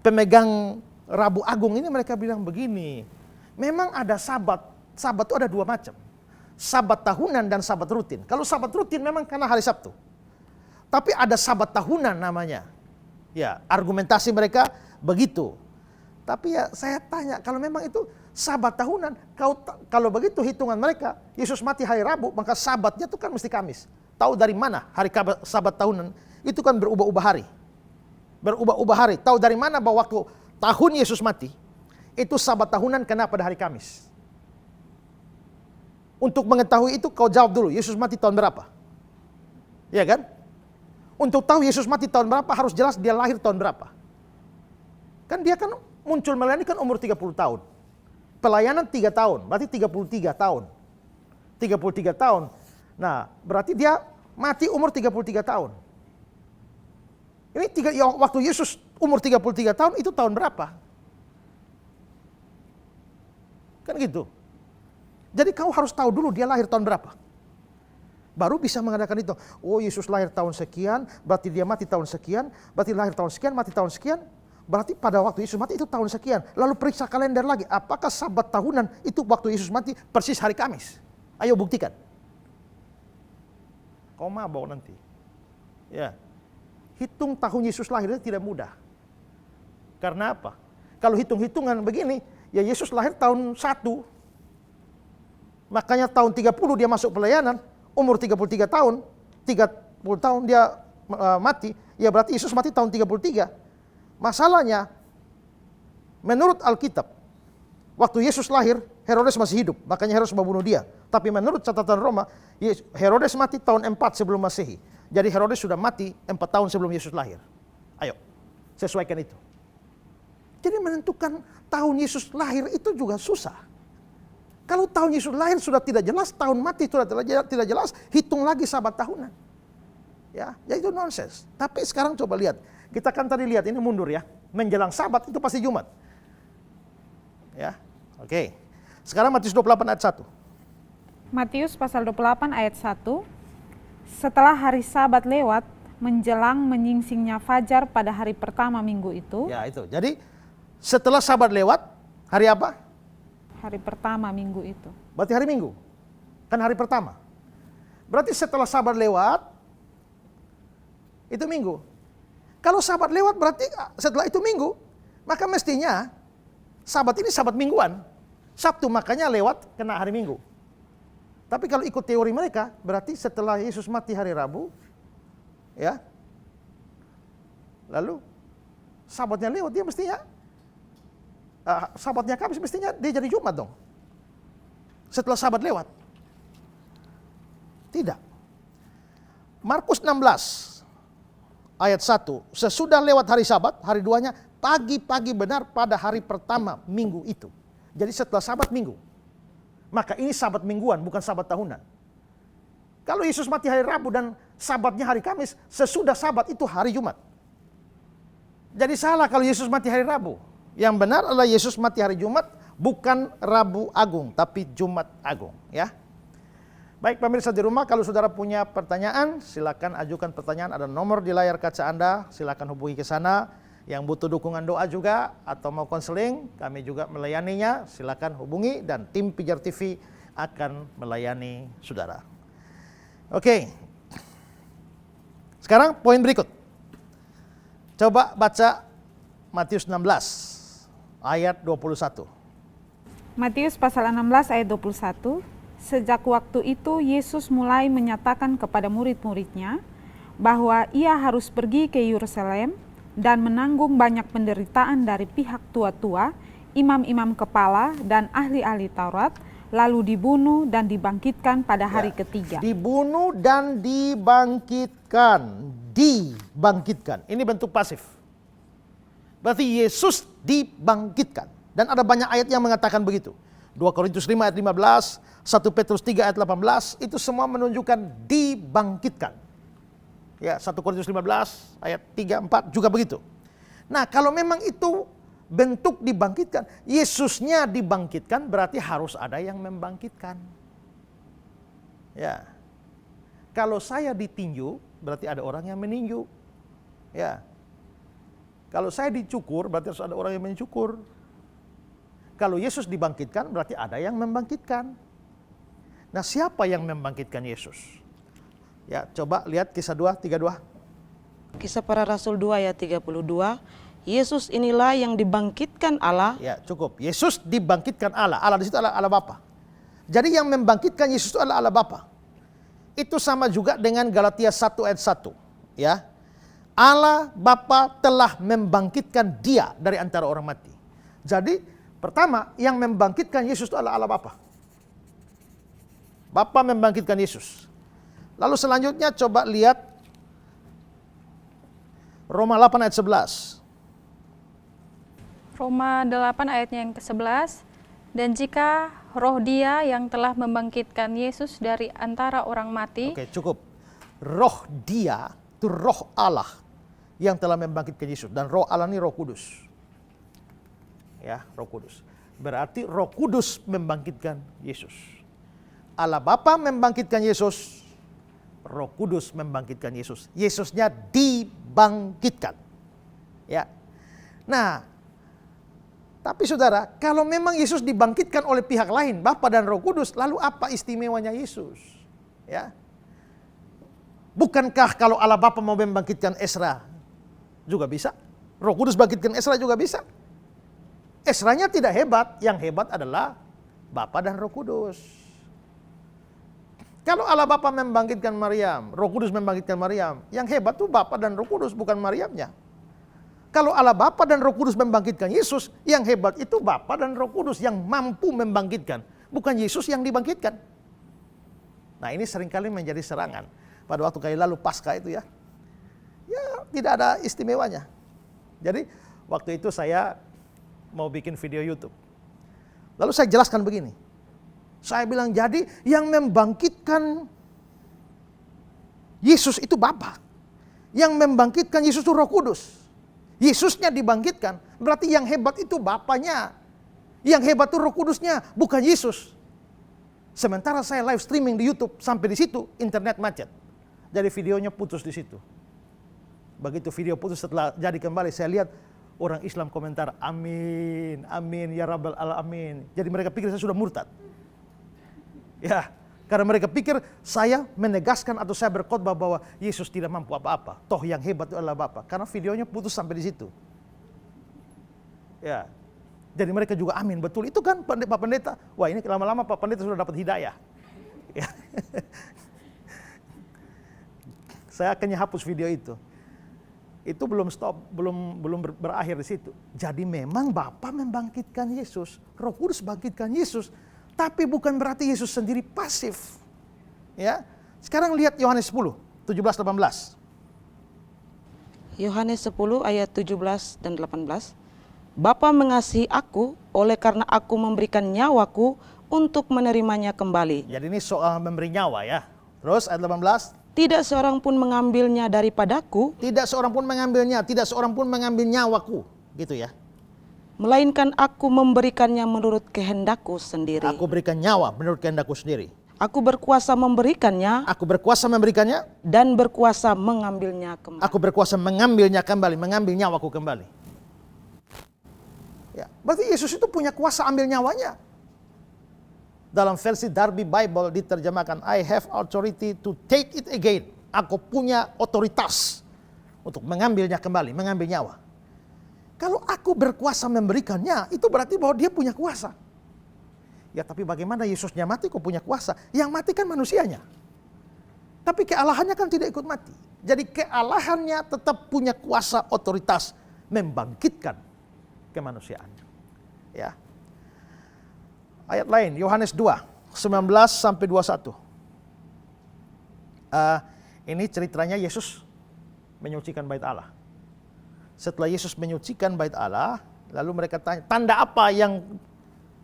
pemegang Rabu Agung ini mereka bilang begini, memang ada Sabat. Sabat itu ada 2 macam. Sabat tahunan dan Sabat rutin. Kalau Sabat rutin memang karena hari Sabtu. Tapi ada Sabat tahunan namanya. Ya, argumentasi mereka begitu. Tapi ya saya tanya, kalau memang itu Sabat tahunan, kalau begitu hitungan mereka, Yesus mati hari Rabu, maka Sabatnya itu kan mesti Kamis. Tahu dari mana hari Sabat tahunan? Itu kan berubah-ubah hari. Berubah-ubah hari. Tahu dari mana bahwa waktu tahun Yesus mati, itu Sabat tahunan kenapa pada hari Kamis? Untuk mengetahui itu kau jawab dulu, Yesus mati tahun berapa? Ya kan? Untuk tahu Yesus mati tahun berapa harus jelas dia lahir tahun berapa. Kan dia kan muncul melayani kan umur 30 tahun. Pelayanan 3 tahun, berarti 33 tahun. 33 tahun. Nah, berarti dia mati umur 33 tahun. Ini waktu Yesus umur 33 tahun itu tahun berapa? Kan gitu. Jadi kau harus tahu dulu dia lahir tahun berapa. Baru bisa mengadakan itu. Oh, Yesus lahir tahun sekian, berarti dia mati tahun sekian, berarti lahir tahun sekian, mati tahun sekian. Berarti pada waktu Yesus mati itu tahun sekian. Lalu periksa kalender lagi. Apakah sabat tahunan itu waktu Yesus mati persis hari Kamis? Ayo buktikan. Kau mabau nanti. Ya. Hitung tahun Yesus lahirnya tidak mudah. Karena apa? Kalau hitung-hitungan begini, ya Yesus lahir tahun 1. Makanya tahun 30 dia masuk pelayanan, umur 33 tahun, 30 tahun dia mati, ya berarti Yesus mati tahun 33. Masalahnya, menurut Alkitab, waktu Yesus lahir, Herodes masih hidup, makanya Herodes membunuh dia. Tapi menurut catatan Roma, Herodes mati tahun 4 sebelum Masehi. Jadi Herodes sudah mati 4 tahun sebelum Yesus lahir. Ayo, sesuaikan itu. Jadi menentukan tahun Yesus lahir itu juga susah. Kalau tahun Yesus lahir sudah tidak jelas, tahun mati sudah tidak jelas, hitung lagi sabat tahunan. Ya itu nonsens. Tapi sekarang coba lihat. Kita kan tadi lihat ini mundur ya. Menjelang sabat itu pasti Jumat. Ya, oke. Sekarang Matius 28 ayat 1. Matius pasal 28 ayat 1. Setelah hari Sabat lewat, menjelang menyingsingnya fajar pada hari pertama minggu itu. Ya itu. Jadi setelah Sabat lewat, hari apa? Hari pertama minggu itu. Berarti hari Minggu. Kan hari pertama. Berarti setelah Sabat lewat, itu Minggu. Kalau Sabat lewat berarti setelah itu Minggu. Maka mestinya Sabat ini Sabat mingguan. Sabtu makanya lewat kena hari Minggu. Tapi kalau ikut teori mereka, berarti setelah Yesus mati hari Rabu, ya, lalu Sabatnya lewat, dia mestinya, Sabatnya Kamis mestinya dia jadi Jumat dong. Setelah Sabat lewat. Tidak. Markus 16, ayat 1, sesudah lewat hari Sabat, hari duanya, pagi-pagi benar pada hari pertama minggu itu. Jadi setelah Sabat Minggu. Maka ini Sabat mingguan, bukan Sabat tahunan. Kalau Yesus mati hari Rabu dan Sabatnya hari Kamis, sesudah Sabat itu hari Jumat. Jadi salah kalau Yesus mati hari Rabu. Yang benar adalah Yesus mati hari Jumat, bukan Rabu Agung, tapi Jumat Agung. Ya. Baik pemirsa di rumah, kalau saudara punya pertanyaan, silakan ajukan pertanyaan. Ada nomor di layar kaca Anda, silakan hubungi ke sana. Yang butuh dukungan doa juga atau mau konseling, kami juga melayaninya. Silakan hubungi dan tim Pijar TV akan melayani saudara. Oke. Sekarang poin berikut. Coba baca Matius 16 ayat 21. Matius pasal 16 ayat 21. Sejak waktu itu Yesus mulai menyatakan kepada murid-muridnya bahwa ia harus pergi ke Yerusalem dan menanggung banyak penderitaan dari pihak tua-tua, imam-imam kepala, dan ahli-ahli Taurat, lalu dibunuh dan dibangkitkan pada hari ketiga. Dibunuh dan dibangkitkan. Dibangkitkan. Ini bentuk pasif. Berarti Yesus dibangkitkan. Dan ada banyak ayat yang mengatakan begitu. 2 Korintus 5 ayat 15, 1 Petrus 3 ayat 18, itu semua menunjukkan dibangkitkan. Ya, 1 Korintus 15 ayat 3, 4 juga begitu. Nah, kalau memang itu bentuk dibangkitkan, Yesusnya dibangkitkan berarti harus ada yang membangkitkan. Ya. Kalau saya ditinju, berarti ada orang yang meninju. Ya. Kalau saya dicukur, berarti harus ada orang yang mencukur. Kalau Yesus dibangkitkan, berarti ada yang membangkitkan. Nah, siapa yang membangkitkan Yesus? Ya, coba lihat Kisah 2:32. Kisah Para Rasul 2 ayat 32. Yesus inilah yang dibangkitkan Allah. Ya, cukup. Yesus dibangkitkan Allah. Allah di situ adalah Allah Bapa. Jadi yang membangkitkan Yesus itu adalah Allah Bapa. Itu sama juga dengan Galatia 1 ayat 1. Ya. Allah Bapa telah membangkitkan Dia dari antara orang mati. Jadi, pertama yang membangkitkan Yesus itu adalah Allah Bapa. Bapa membangkitkan Yesus. Lalu selanjutnya coba lihat Roma 8 ayat 11. Roma 8 ayatnya yang ke-11. Dan jika roh Dia yang telah membangkitkan Yesus dari antara orang mati. Oke, cukup. Roh Dia, itu roh Allah yang telah membangkitkan Yesus. Dan Roh Allah ini Roh Kudus. Ya, Roh Kudus. Berarti Roh Kudus membangkitkan Yesus. Allah Bapa membangkitkan Yesus, Roh Kudus membangkitkan Yesus. Yesusnya dibangkitkan. Ya. Nah, tapi saudara, kalau memang Yesus dibangkitkan oleh pihak lain, Bapa dan Roh Kudus, lalu apa istimewanya Yesus? Ya. Bukankah kalau Allah Bapa mau membangkitkan Ezra juga bisa? Roh Kudus bangkitkan Ezra juga bisa. Ezranya tidak hebat, yang hebat adalah Bapa dan Roh Kudus. Kalau Allah Bapa membangkitkan Maryam, Roh Kudus membangkitkan Maryam, yang hebat tuh Bapa dan Roh Kudus, bukan Maryamnya. Kalau Allah Bapa dan Roh Kudus membangkitkan Yesus, yang hebat itu Bapa dan Roh Kudus yang mampu membangkitkan, bukan Yesus yang dibangkitkan. Nah, ini seringkali menjadi serangan. Pada waktu kali lalu Paskah itu ya tidak ada istimewanya. Jadi waktu itu saya mau bikin video YouTube. Lalu saya jelaskan begini. Saya bilang, jadi yang membangkitkan Yesus itu Bapa. Yang membangkitkan Yesus itu Roh Kudus. Yesusnya dibangkitkan, berarti yang hebat itu Bapanya. Yang hebat itu Roh Kudusnya, bukan Yesus. Sementara saya live streaming di YouTube, sampai di situ internet macet. Jadi videonya putus di situ. Begitu video putus, setelah jadi kembali, saya lihat orang Islam komentar, amin, amin, ya Rabbal Alamin. Jadi mereka pikir saya sudah murtad. Ya, karena mereka pikir saya menegaskan atau saya berkhotbah bahwa Yesus tidak mampu apa-apa. Toh yang hebat itu adalah Bapa. Karena videonya putus sampai di situ. Ya, jadi mereka juga amin, betul. Itu kan Pak Pendeta. Wah, ini lama-lama Pak Pendeta sudah dapat hidayah. Ya. Saya akan hapus video itu. Itu belum stop, belum berakhir di situ. Jadi memang Bapa membangkitkan Yesus, Roh Kudus bangkitkan Yesus. Tapi bukan berarti Yesus sendiri pasif. Ya. Sekarang lihat Yohanes 10, 17-18. Yohanes 10 ayat 17 dan 18. Bapa mengasihi aku oleh karena aku memberikan nyawaku untuk menerimanya kembali. Jadi ini soal memberi nyawa ya. Terus ayat 18. Tidak seorang pun mengambilnya daripadaku. Tidak seorang pun mengambilnya, tidak seorang pun mengambil nyawaku. Gitu ya. Melainkan aku memberikannya menurut kehendakku sendiri. Aku berikan nyawa menurut kehendakku sendiri. Aku berkuasa memberikannya. Aku berkuasa memberikannya. Dan berkuasa mengambilnya kembali. Aku berkuasa mengambilnya kembali, mengambil nyawaku kembali. Ya, berarti Yesus itu punya kuasa ambil nyawanya. Dalam versi Darby Bible diterjemahkan, I have authority to take it again. Aku punya otoritas untuk mengambilnya kembali, mengambil nyawa. Kalau aku berkuasa memberikannya, itu berarti bahwa dia punya kuasa. Ya, tapi bagaimana Yesusnya mati kok punya kuasa? Yang mati kan manusianya. Tapi kealahannya kan tidak ikut mati. Jadi kealahannya tetap punya kuasa otoritas membangkitkan kemanusiaan. Ya. Ayat lain, Yohanes 2, 19-21. Ini ceritanya Yesus menyucikan bait Allah. Setelah Yesus menyucikan bait Allah, lalu mereka tanya, tanda apa yang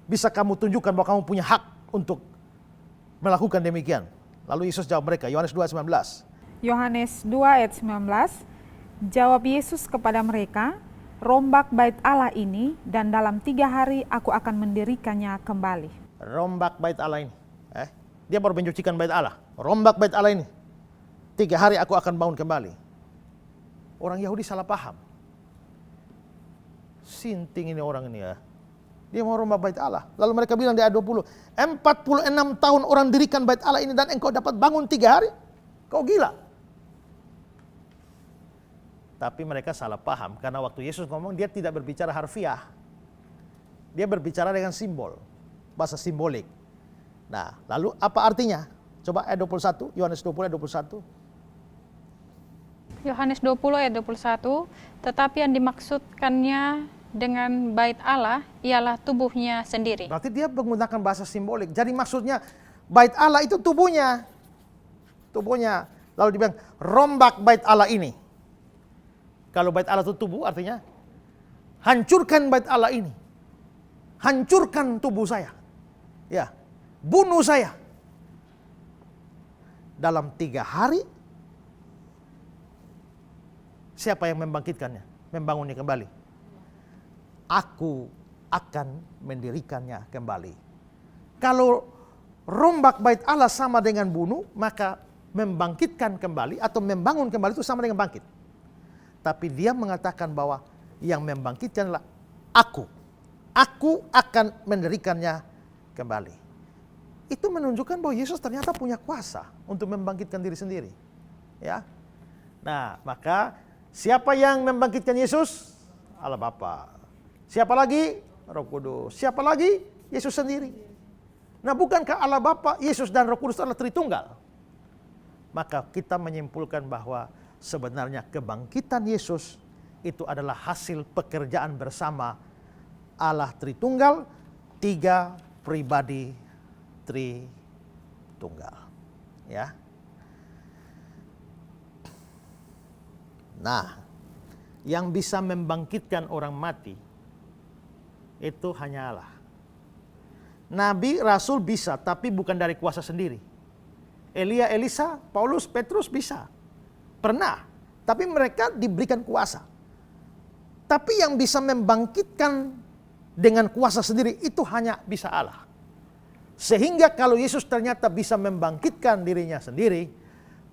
bisa kamu tunjukkan bahwa kamu punya hak untuk melakukan demikian? Lalu Yesus jawab mereka, Yohanes 2:19. Yohanes 2 ayat 19, jawab Yesus kepada mereka, rombak bait Allah ini dan dalam 3 hari aku akan mendirikannya kembali. Rombak bait Allah ini. Dia baru menyucikan bait Allah. Rombak bait Allah ini. 3 hari aku akan bangun kembali. Orang Yahudi salah paham. Sinting ini orang ini ya. Dia mau rombak bait Allah. Lalu mereka bilang di ayat 20, 46 tahun orang dirikan bait Allah ini dan engkau dapat bangun 3 hari? Kau gila. Tapi mereka salah paham. Karena waktu Yesus ngomong dia tidak berbicara harfiah. Dia berbicara dengan simbol. Bahasa simbolik. Nah, lalu apa artinya? Coba ayat 21, Yohanes 20 ayat 21. Yohanes 20 ayat 21, tetapi yang dimaksudkannya dengan bait Allah ialah tubuhnya sendiri. Berarti dia menggunakan bahasa simbolik. Jadi maksudnya bait Allah itu tubuhnya. Tubuhnya. Lalu dibilang rombak bait Allah ini. Kalau bait Allah itu tubuh artinya hancurkan bait Allah ini. Hancurkan tubuh saya. Ya. Bunuh saya. Dalam 3 hari siapa yang membangkitkannya, membangunnya kembali? Aku akan mendirikannya kembali. Kalau rombak bait Allah sama dengan bunuh, maka membangkitkan kembali atau membangun kembali itu sama dengan bangkit. Tapi dia mengatakan bahwa yang membangkitkan adalah aku. Aku akan mendirikannya kembali. Itu menunjukkan bahwa Yesus ternyata punya kuasa untuk membangkitkan diri sendiri. Ya. Nah, maka siapa yang membangkitkan Yesus? Allah Bapa. Siapa lagi? Roh Kudus. Siapa lagi? Yesus sendiri. Nah, bukankah Allah Bapa, Yesus dan Roh Kudus adalah Tritunggal? Maka kita menyimpulkan bahwa sebenarnya kebangkitan Yesus itu adalah hasil pekerjaan bersama Allah Tritunggal, 3 pribadi Tritunggal. Ya. Nah, yang bisa membangkitkan orang mati itu hanya Allah. Nabi, Rasul bisa, tapi bukan dari kuasa sendiri. Elia, Elisa, Paulus, Petrus bisa. Pernah, tapi mereka diberikan kuasa. Tapi yang bisa membangkitkan dengan kuasa sendiri itu hanya bisa Allah. Sehingga kalau Yesus ternyata bisa membangkitkan dirinya sendiri,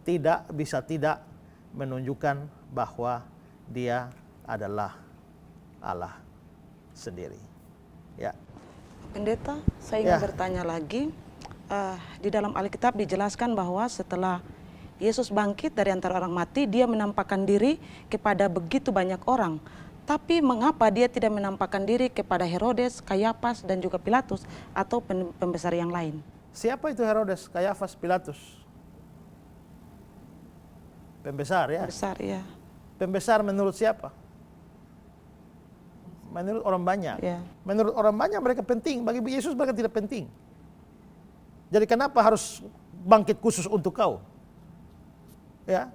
tidak bisa tidak menunjukkan bahwa dia adalah Allah sendiri. Ya. Pendeta, saya ingin bertanya lagi. Di dalam Alkitab dijelaskan bahwa setelah Yesus bangkit dari antara orang mati, dia menampakkan diri kepada begitu banyak orang. Tapi mengapa dia tidak menampakkan diri kepada Herodes, Kayafas, dan juga Pilatus atau pembesar yang lain? Siapa itu Herodes, Kayafas, Pilatus? Pembesar ya? Besar ya. Pembesar menurut siapa? Menurut orang banyak. Ya. Menurut orang banyak mereka penting, bagi Yesus mereka tidak penting. Jadi kenapa harus bangkit khusus untuk kau? Ya.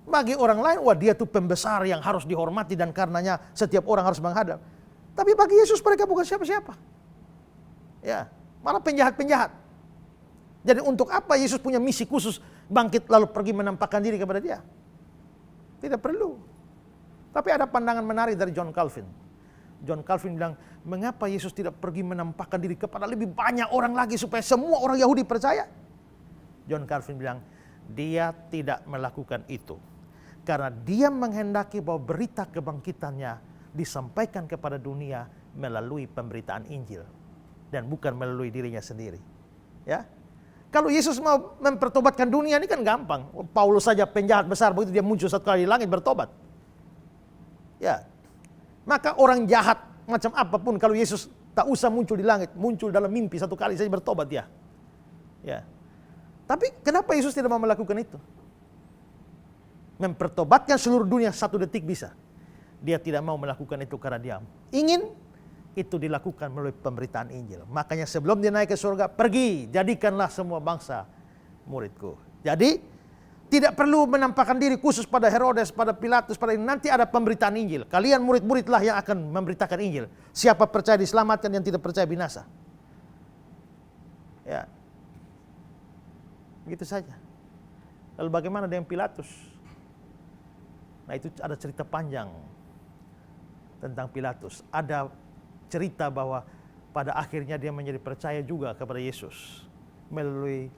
Bagi orang lain, wah dia tuh pembesar yang harus dihormati dan karenanya setiap orang harus menghadap. Tapi bagi Yesus mereka bukan siapa-siapa. Ya, malah penjahat-penjahat. Jadi untuk apa Yesus punya misi khusus bangkit lalu pergi menampakkan diri kepada dia? Tidak perlu. Tapi ada pandangan menarik dari John Calvin. John Calvin bilang, mengapa Yesus tidak pergi menampakkan diri kepada lebih banyak orang lagi supaya semua orang Yahudi percaya? John Calvin bilang, dia tidak melakukan itu. Karena dia menghendaki bahwa berita kebangkitannya disampaikan kepada dunia melalui pemberitaan Injil. Dan bukan melalui dirinya sendiri. Ya. Kalau Yesus mau mempertobatkan dunia ini kan gampang. Paulus saja penjahat besar, begitu dia muncul satu kali di langit bertobat. Ya. Maka orang jahat macam apapun kalau Yesus tak usah muncul di langit, muncul dalam mimpi satu kali saja bertobat dia. Ya. Tapi kenapa Yesus tidak mau melakukan itu? Mempertobatkan seluruh dunia 1 detik bisa. Dia tidak mau melakukan itu karena dia ingin itu dilakukan melalui pemberitaan Injil. Makanya sebelum dia naik ke surga, pergi, jadikanlah semua bangsa muridku. Jadi, tidak perlu menampakkan diri khusus pada Herodes, pada Pilatus, pada ini. Nanti ada pemberitaan Injil. Kalian murid-muridlah yang akan memberitakan Injil. Siapa percaya diselamatkan, yang tidak percaya binasa. Ya. Begitu saja. Lalu bagaimana dengan Pilatus? Nah, itu ada cerita panjang tentang Pilatus. Ada cerita bahwa pada akhirnya dia menjadi percaya juga kepada Yesus melalui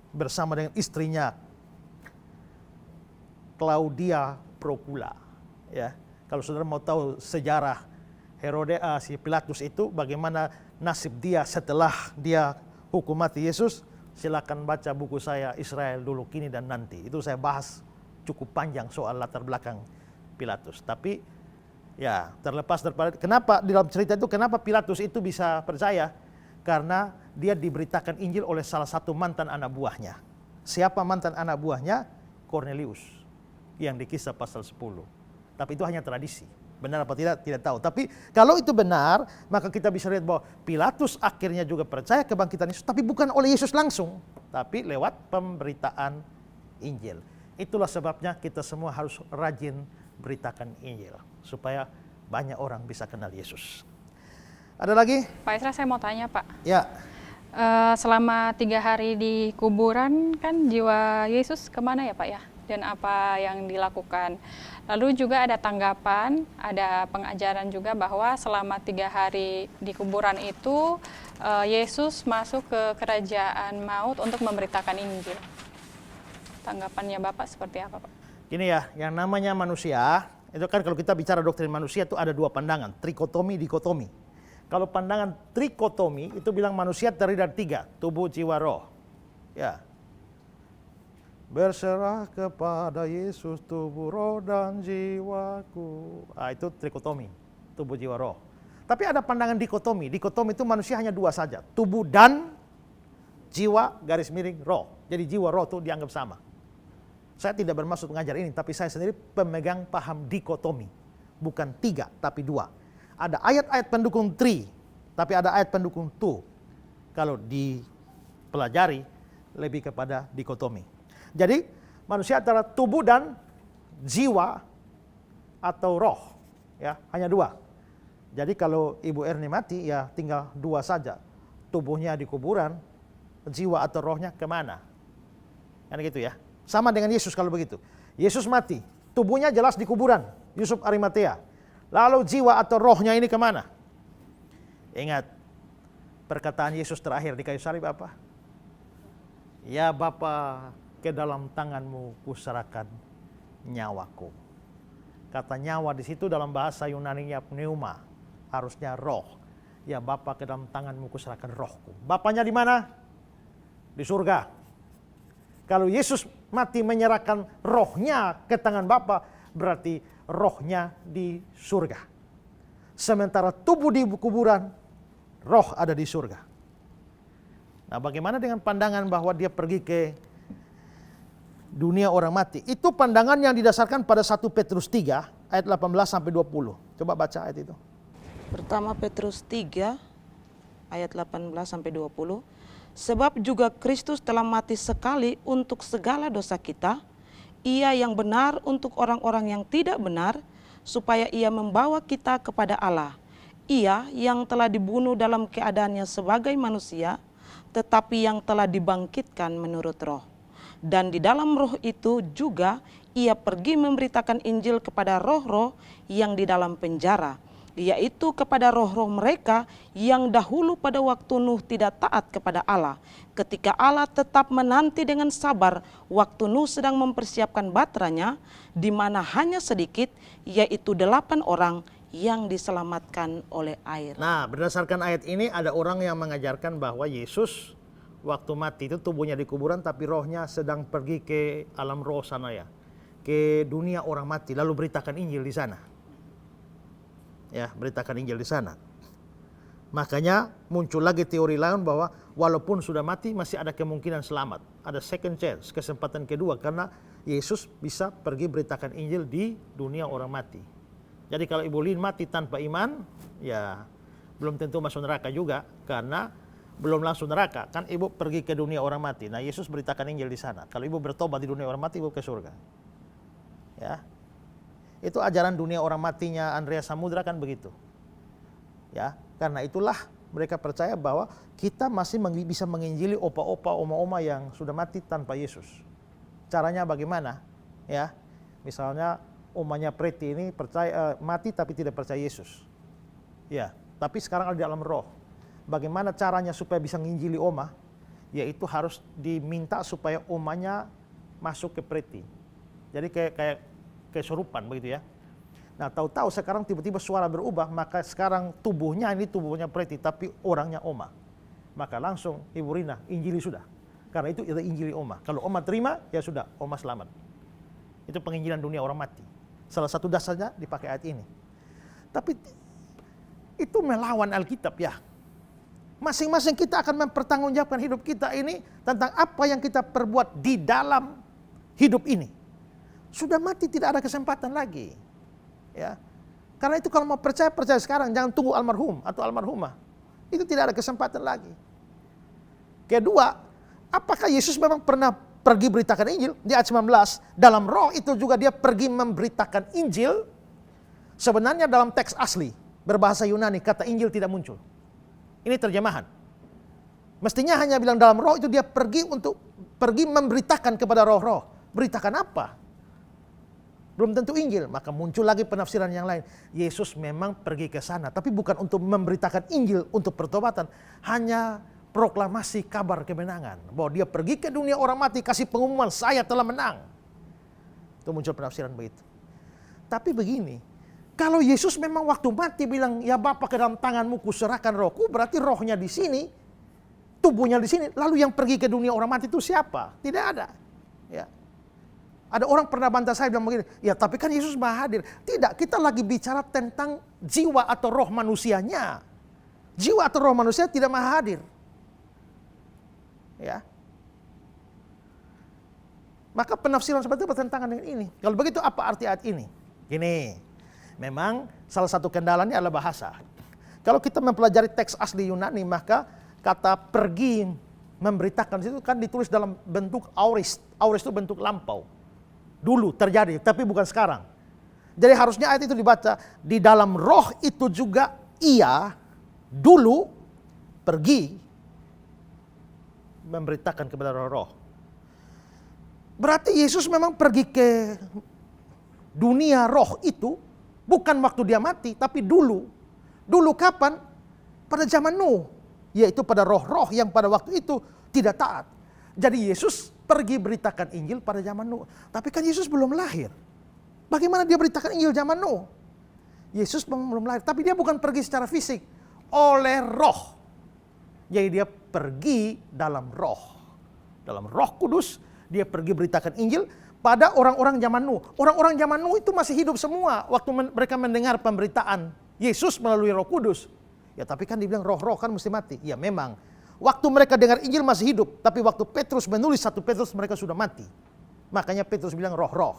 bersama dengan istrinya Claudia Procula. Ya, kalau saudara mau tahu sejarah Herodes, si Pilatus itu bagaimana nasib dia setelah dia hukum mati Yesus, silakan baca buku saya Israel Dulu, Kini, dan Nanti. Itu saya bahas cukup panjang soal latar belakang Pilatus. Tapi ya, terlepas daripada kenapa di dalam cerita itu kenapa Pilatus itu bisa percaya? Karena dia diberitakan Injil oleh salah satu mantan anak buahnya. Siapa mantan anak buahnya? Cornelius, yang di Kisah pasal 10. Tapi itu hanya tradisi. Benar apa tidak? Tidak tahu. Tapi kalau itu benar, maka kita bisa lihat bahwa Pilatus akhirnya juga percaya kebangkitan Yesus, tapi bukan oleh Yesus langsung, tapi lewat pemberitaan Injil. Itulah sebabnya kita semua harus rajin beritakan Injil, supaya banyak orang bisa kenal Yesus. Ada lagi? Pak Esra, saya mau tanya Pak. Ya. Selama 3 hari di kuburan kan jiwa Yesus kemana ya Pak ya? Dan apa yang dilakukan? Lalu juga ada tanggapan, ada pengajaran juga bahwa selama 3 hari di kuburan itu Yesus masuk ke kerajaan maut untuk memberitakan Injil. Tanggapannya Bapak seperti apa Pak? Gini ya, yang namanya manusia, itu kan kalau kita bicara doktrin manusia itu ada 2 pandangan, trikotomi, dikotomi. Kalau pandangan trikotomi itu bilang manusia terdiri dari 3, tubuh, jiwa, roh. Ya. Berserah kepada Yesus tubuh, roh, dan jiwaku. Itu trikotomi, tubuh, jiwa, roh. Tapi ada pandangan dikotomi. Dikotomi itu manusia hanya 2 saja, tubuh dan jiwa garis miring roh. Jadi jiwa roh itu dianggap sama. Saya tidak bermaksud mengajar ini, tapi saya sendiri pemegang paham dikotomi. Bukan 3, tapi 2. Ada ayat-ayat pendukung tri, tapi ada ayat pendukung tu. Kalau dipelajari, lebih kepada dikotomi. Jadi, manusia antara tubuh dan jiwa atau roh. Ya, hanya 2. Jadi kalau Ibu Erni mati, ya tinggal 2 saja. Tubuhnya di kuburan, jiwa atau rohnya kemana? Kan gitu ya. Sama dengan Yesus kalau begitu. Yesus mati, tubuhnya jelas di kuburan, Yusuf Arimatea. Lalu jiwa atau rohnya ini kemana? Ingat, perkataan Yesus terakhir di kayu salib apa? Ya Bapa, ke dalam tanganmu kuserahkan nyawaku. Kata nyawa di situ dalam bahasa Yunani-nya pneuma, harusnya roh. Ya Bapa, ke dalam tanganmu kuserahkan rohku. Bapaknya di mana? Di surga. Kalau Yesus mati menyerahkan rohnya ke tangan Bapa, berarti rohnya di surga. Sementara tubuh di kuburan, roh ada di surga. Nah, bagaimana dengan pandangan bahwa dia pergi ke dunia orang mati? Itu pandangan yang didasarkan pada 1 Petrus 3 ayat 18 sampai 20. Coba baca ayat itu. Pertama Petrus 3 ayat 18 sampai 20. Sebab juga Kristus telah mati sekali untuk segala dosa kita, Ia yang benar untuk orang-orang yang tidak benar, supaya Ia membawa kita kepada Allah. Ia yang telah dibunuh dalam keadaannya sebagai manusia, tetapi yang telah dibangkitkan menurut roh. Dan di dalam roh itu juga Ia pergi memberitakan Injil kepada roh-roh yang di dalam penjara, yaitu kepada roh-roh mereka yang dahulu pada waktu Nuh tidak taat kepada Allah, ketika Allah tetap menanti dengan sabar waktu Nuh sedang mempersiapkan baterainya, di mana hanya sedikit, yaitu 8 orang yang diselamatkan oleh air. Nah, berdasarkan ayat ini ada orang yang mengajarkan bahwa Yesus waktu mati itu tubuhnya di kuburan, tapi rohnya sedang pergi ke alam roh sana ya, ke dunia orang mati, lalu beritakan Injil di sana. Ya, beritakan Injil di sana. Makanya muncul lagi teori lain bahwa walaupun sudah mati masih ada kemungkinan selamat. Ada second chance, kesempatan kedua, karena Yesus bisa pergi beritakan Injil di dunia orang mati. Jadi kalau Ibu Lin mati tanpa iman, ya belum tentu masuk neraka juga, karena belum langsung neraka. Kan Ibu pergi ke dunia orang mati. Nah, Yesus beritakan Injil di sana. Kalau Ibu bertobat di dunia orang mati, Ibu ke surga. Ya. Itu ajaran dunia orang matinya Andreas Samudra kan begitu. Ya, karena itulah mereka percaya bahwa kita masih bisa menginjili opa-opa, oma-oma yang sudah mati tanpa Yesus. Caranya bagaimana? Ya, misalnya omanya Preti ini percaya mati tapi tidak percaya Yesus. Ya, tapi sekarang ada di alam roh. Bagaimana caranya supaya bisa menginjili oma? Yaitu harus diminta supaya omanya masuk ke Preti. Jadi kayak kesurupan begitu ya. Nah, tahu-tahu sekarang tiba-tiba suara berubah, maka sekarang tubuhnya ini tubuhnya Preti, tapi orangnya oma. Maka langsung Ibu Rina injili sudah. Karena itu injili oma. Kalau oma terima, ya sudah, oma selamat. Itu penginjilan dunia orang mati. Salah satu dasarnya dipakai ayat ini. Tapi itu melawan Alkitab ya. Masing-masing kita akan mempertanggungjawabkan hidup kita ini tentang apa yang kita perbuat di dalam hidup ini. Sudah mati tidak ada kesempatan lagi. Ya. Karena itu kalau mau percaya sekarang, jangan tunggu almarhum atau almarhumah. Itu tidak ada kesempatan lagi. Kedua, apakah Yesus memang pernah pergi beritakan Injil? Di ayat 19, dalam roh itu juga dia pergi memberitakan Injil. Sebenarnya dalam teks asli berbahasa Yunani kata Injil tidak muncul. Ini terjemahan. Mestinya hanya bilang dalam roh itu dia pergi memberitakan kepada roh-roh. Beritakan apa? Belum tentu Injil. Maka muncul lagi penafsiran yang lain. Yesus memang pergi ke sana, tapi bukan untuk memberitakan Injil untuk pertobatan. Hanya proklamasi kabar kemenangan. Bahwa dia pergi ke dunia orang mati, kasih pengumuman, saya telah menang. Itu muncul penafsiran begitu. Tapi begini, kalau Yesus memang waktu mati bilang, ya Bapa ke dalam tanganmu kuserahkan rohku, berarti rohnya di sini, tubuhnya di sini. Lalu yang pergi ke dunia orang mati itu siapa? Tidak ada. Ya. Ada orang pernah bantah saya bilang begini, ya tapi kan Yesus maha hadir. Tidak, kita lagi bicara tentang jiwa atau roh manusianya. Jiwa atau roh manusia tidak maha hadir. Ya. Maka penafsiran seperti itu bertentangan dengan ini. Kalau begitu apa arti ayat ini? Gini, memang salah satu kendalanya adalah bahasa. Kalau kita mempelajari teks asli Yunani, maka kata pergi memberitakan itu kan ditulis dalam bentuk aorist. Aorist itu bentuk lampau. Dulu terjadi, tapi bukan sekarang. Jadi harusnya ayat itu dibaca, di dalam roh itu juga ia dulu pergi memberitakan kepada roh-roh. Berarti Yesus memang pergi ke dunia roh itu bukan waktu dia mati, tapi dulu. Dulu kapan? Pada zaman Nuh, yaitu pada roh-roh yang pada waktu itu tidak taat. Jadi Yesus pergi beritakan Injil pada zaman Nuh. Tapi kan Yesus belum lahir. Bagaimana dia beritakan Injil zaman Nuh? Yesus belum lahir, tapi dia bukan pergi secara fisik, oleh roh. Jadi dia pergi dalam roh. Dalam Roh Kudus dia pergi beritakan Injil pada orang-orang zaman Nuh. Orang-orang zaman Nuh itu masih hidup semua waktu mereka mendengar pemberitaan Yesus melalui Roh Kudus. Ya tapi kan dibilang roh-roh kan mesti mati. Ya memang. Waktu mereka dengar Injil masih hidup, tapi waktu Petrus menulis 1 Petrus mereka sudah mati. Makanya Petrus bilang roh-roh.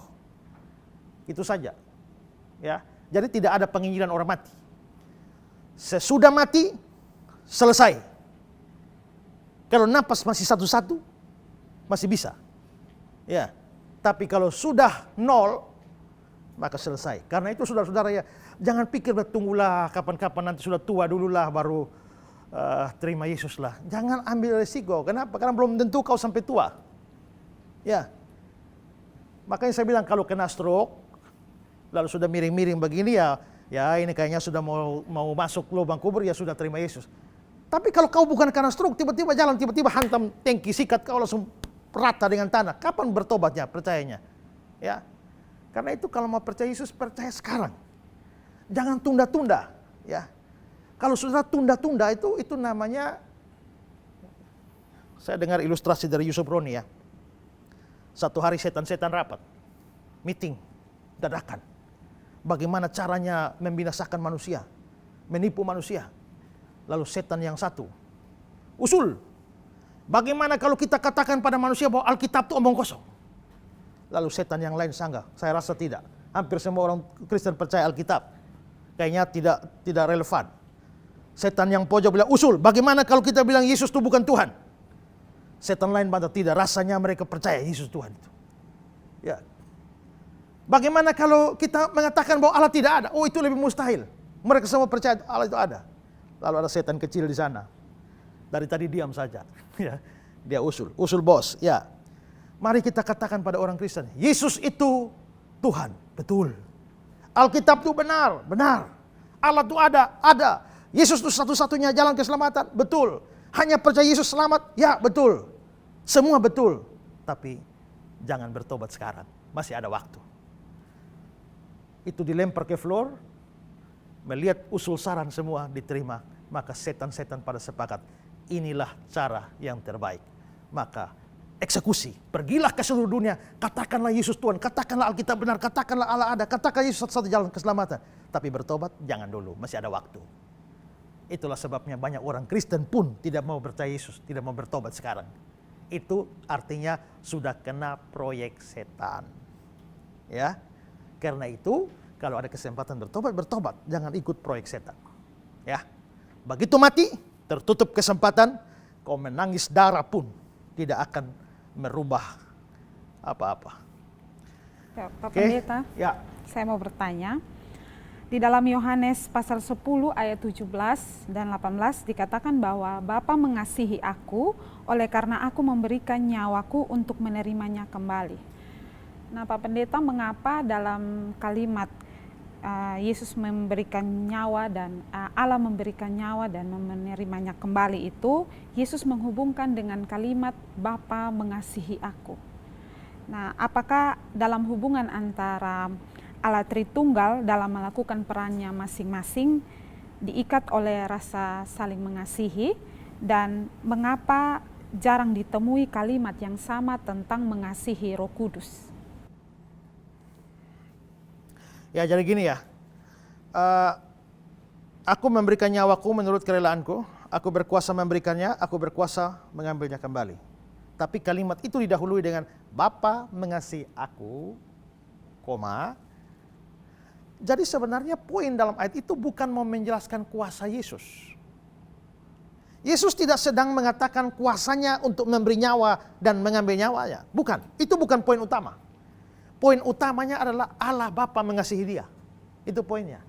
Itu saja. Ya. Jadi tidak ada penginjilan orang mati. Sesudah mati selesai. Kalau napas masih satu-satu masih bisa. Ya. Tapi kalau sudah 0 maka selesai. Karena itu saudara-saudara ya, jangan pikir tunggulah kapan-kapan nanti sudah tua dululah baru terima Yesus lah. Jangan ambil resiko. Kenapa? Karena belum tentu kau sampai tua. Ya. Makanya saya bilang kalau kena stroke, lalu sudah miring-miring begini ya ini kayaknya sudah mau masuk lubang kubur ya sudah terima Yesus. Tapi kalau kau bukan karena stroke, tiba-tiba jalan, tiba-tiba hantam tangki, sikat kau langsung rata dengan tanah. Kapan bertobatnya, percayanya? Ya. Karena itu kalau mau percaya Yesus, percaya sekarang. Jangan tunda-tunda. Ya. Kalau sudah tunda-tunda itu namanya, saya dengar ilustrasi dari Yusuf Roni ya. Satu hari setan-setan rapat, meeting, dadakan. Bagaimana caranya membinasakan manusia, menipu manusia. Lalu setan yang satu, usul. Bagaimana kalau kita katakan pada manusia bahwa Alkitab itu omong kosong? Lalu setan yang lain sanggah, saya rasa tidak. Hampir semua orang Kristen percaya Alkitab. Kayaknya tidak relevan. Setan yang pojok bilang, usul, bagaimana kalau kita bilang Yesus itu bukan Tuhan? Setan lain bantah, tidak, rasanya mereka percaya Yesus Tuhan itu. Ya. Bagaimana kalau kita mengatakan bahwa Allah tidak ada? Oh itu lebih mustahil. Mereka semua percaya Allah itu ada. Lalu ada setan kecil di sana. Dari tadi diam saja. Ya. Dia usul bos. Ya. Mari kita katakan pada orang Kristen, Yesus itu Tuhan, betul. Alkitab itu benar. Allah itu ada. Yesus itu satu-satunya jalan keselamatan, betul. Hanya percaya Yesus selamat, ya betul. Semua betul. Tapi jangan bertobat sekarang, masih ada waktu. Itu dilempar ke floor, melihat usul saran semua diterima. Maka setan-setan pada sepakat, inilah cara yang terbaik. Maka eksekusi, pergilah ke seluruh dunia, katakanlah Yesus Tuhan, katakanlah Alkitab benar, katakanlah Allah ada, katakan Yesus satu-satu jalan keselamatan. Tapi bertobat jangan dulu, masih ada waktu. Itulah sebabnya banyak orang Kristen pun tidak mau percaya Yesus, tidak mau bertobat sekarang. Itu artinya sudah kena proyek setan. Ya. Karena itu kalau ada kesempatan bertobat, jangan ikut proyek setan. Ya. Begitu mati, tertutup kesempatan, kau menangis darah pun tidak akan merubah apa-apa. Ya, Pak Pendeta, ya. saya mau bertanya. Di dalam Yohanes pasal 10 ayat 17 dan 18 dikatakan bahwa Bapa mengasihi aku oleh karena aku memberikan nyawaku untuk menerimanya kembali. Nah, Pak Pendeta, mengapa dalam kalimat Yesus memberikan nyawa dan Allah memberikan nyawa dan menerimanya kembali itu, Yesus menghubungkan dengan kalimat Bapa mengasihi aku. Nah, apakah dalam hubungan antara Allah Tritunggal dalam melakukan perannya masing-masing diikat oleh rasa saling mengasihi, dan mengapa jarang ditemui kalimat yang sama tentang mengasihi Roh Kudus? Ya, jadi gini ya, aku memberikan nyawaku menurut kerelaanku, aku berkuasa memberikannya, aku berkuasa mengambilnya kembali. Tapi kalimat itu didahului dengan Bapa mengasihi aku, koma. Jadi sebenarnya poin dalam ayat itu bukan mau menjelaskan kuasa Yesus. Yesus tidak sedang mengatakan kuasanya untuk memberi nyawa dan mengambil nyawanya. Bukan, itu bukan poin utama. Poin utamanya adalah Allah Bapa mengasihi dia. Itu poinnya.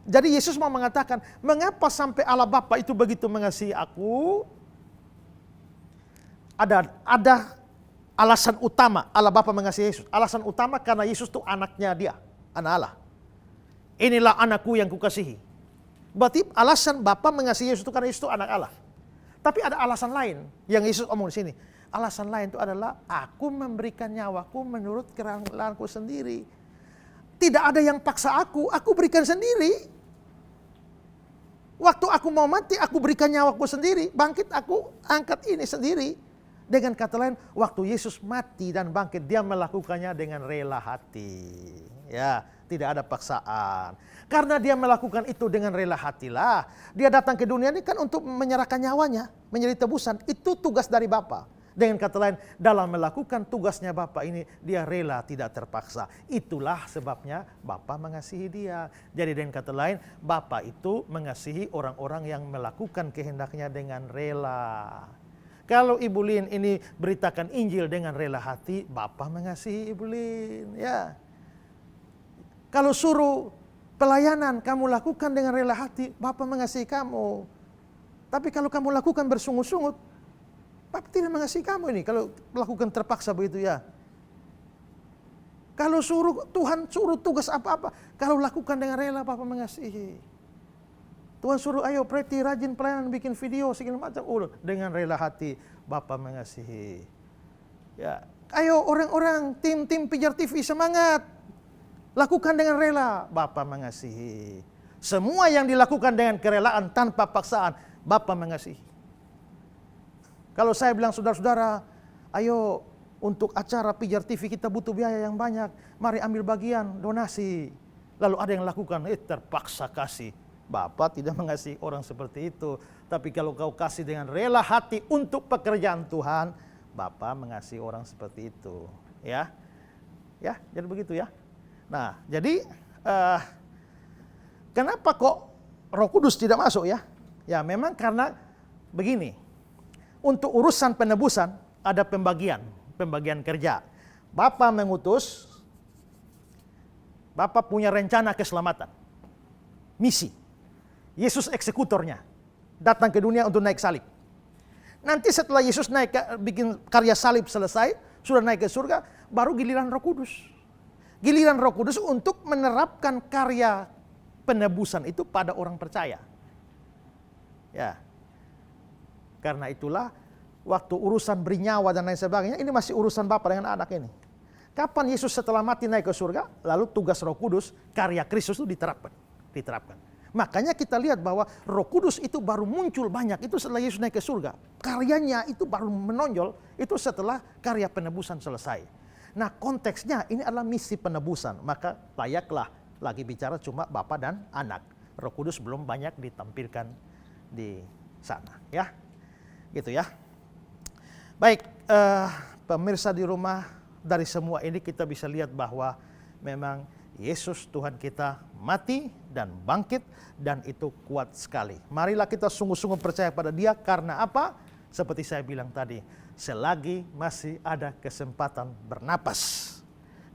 Jadi Yesus mau mengatakan, mengapa sampai Allah Bapa itu begitu mengasihi aku? Ada alasan utama Allah Bapa mengasihi Yesus. Alasan utama karena Yesus itu anaknya dia, anak Allah. Inilah anakku yang kukasihi. Berarti alasan Bapa mengasihi Yesus itu karena Yesus itu anak Allah. Tapi ada alasan lain yang Yesus omong di sini. Alasan lain itu adalah aku memberikan nyawaku menurut kerelaanku sendiri. Tidak ada yang paksa aku berikan sendiri. Waktu aku mau mati, aku berikan nyawaku sendiri. Bangkit, aku angkat ini sendiri. Dengan kata lain, waktu Yesus mati dan bangkit, dia melakukannya dengan rela hati. Ya, tidak ada paksaan. Karena dia melakukan itu dengan rela hatilah. Dia datang ke dunia ini kan untuk menyerahkan nyawanya, menjadi tebusan. Itu tugas dari Bapa. Dengan kata lain, dalam melakukan tugasnya Bapa ini, dia rela, tidak terpaksa. Itulah sebabnya Bapa mengasihi dia. Jadi dengan kata lain, Bapa itu mengasihi orang-orang yang melakukan kehendaknya dengan rela. Kalau Ibu Lin ini beritakan Injil dengan rela hati, Bapa mengasihi Ibu Lin. Ya. Kalau suruh pelayanan kamu lakukan dengan rela hati, Bapa mengasihi kamu. Tapi kalau kamu lakukan bersungut-sungut, Bapa tidak mengasihi kamu ini. Kalau melakukan terpaksa begitu ya. Kalau Tuhan suruh tugas apa-apa, kalau lakukan dengan rela, Bapa mengasihi. Tuhan suruh, ayo Preti rajin pelayanan, bikin video segala macam, dengan rela hati Bapa mengasihi. Ya, ayo orang-orang tim Pijar TV semangat, lakukan dengan rela, Bapa mengasihi. Semua yang dilakukan dengan kerelaan tanpa paksaan, Bapa mengasihi. Kalau saya bilang saudara-saudara, ayo untuk acara Pijar TV kita butuh biaya yang banyak, mari ambil bagian donasi. Lalu ada yang lakukan, terpaksa kasih. Bapa tidak mengasihi orang seperti itu. Tapi kalau kau kasih dengan rela hati untuk pekerjaan Tuhan, Bapa mengasihi orang seperti itu. Ya, ya, jadi begitu ya. Nah, jadi kenapa kok Roh Kudus tidak masuk ya? Ya, memang karena begini. Untuk urusan penebusan ada pembagian kerja. Bapa mengutus, Bapa punya rencana keselamatan, misi. Yesus eksekutornya, datang ke dunia untuk naik salib. Nanti setelah Yesus naik bikin karya salib selesai, sudah naik ke surga, baru giliran Roh Kudus. Giliran Roh Kudus untuk menerapkan karya penebusan itu pada orang percaya. Ya. Karena itulah waktu urusan beri nyawa dan lain sebagainya, ini masih urusan Bapa dengan anak ini. Kapan Yesus setelah mati naik ke surga, lalu tugas Roh Kudus, karya Kristus itu diterapkan. Makanya kita lihat bahwa Roh Kudus itu baru muncul banyak itu setelah Yesus naik ke surga. Karyanya itu baru menonjol itu setelah karya penebusan selesai. Nah, konteksnya ini adalah misi penebusan. Maka layaklah lagi bicara cuma Bapa dan Anak. Roh Kudus belum banyak ditampilkan di sana, ya. Gitu ya. Baik, pemirsa di rumah, dari semua ini kita bisa lihat bahwa memang Yesus Tuhan kita mati dan bangkit dan itu kuat sekali. Marilah kita sungguh-sungguh percaya pada Dia karena apa? Seperti saya bilang tadi, selagi masih ada kesempatan bernapas.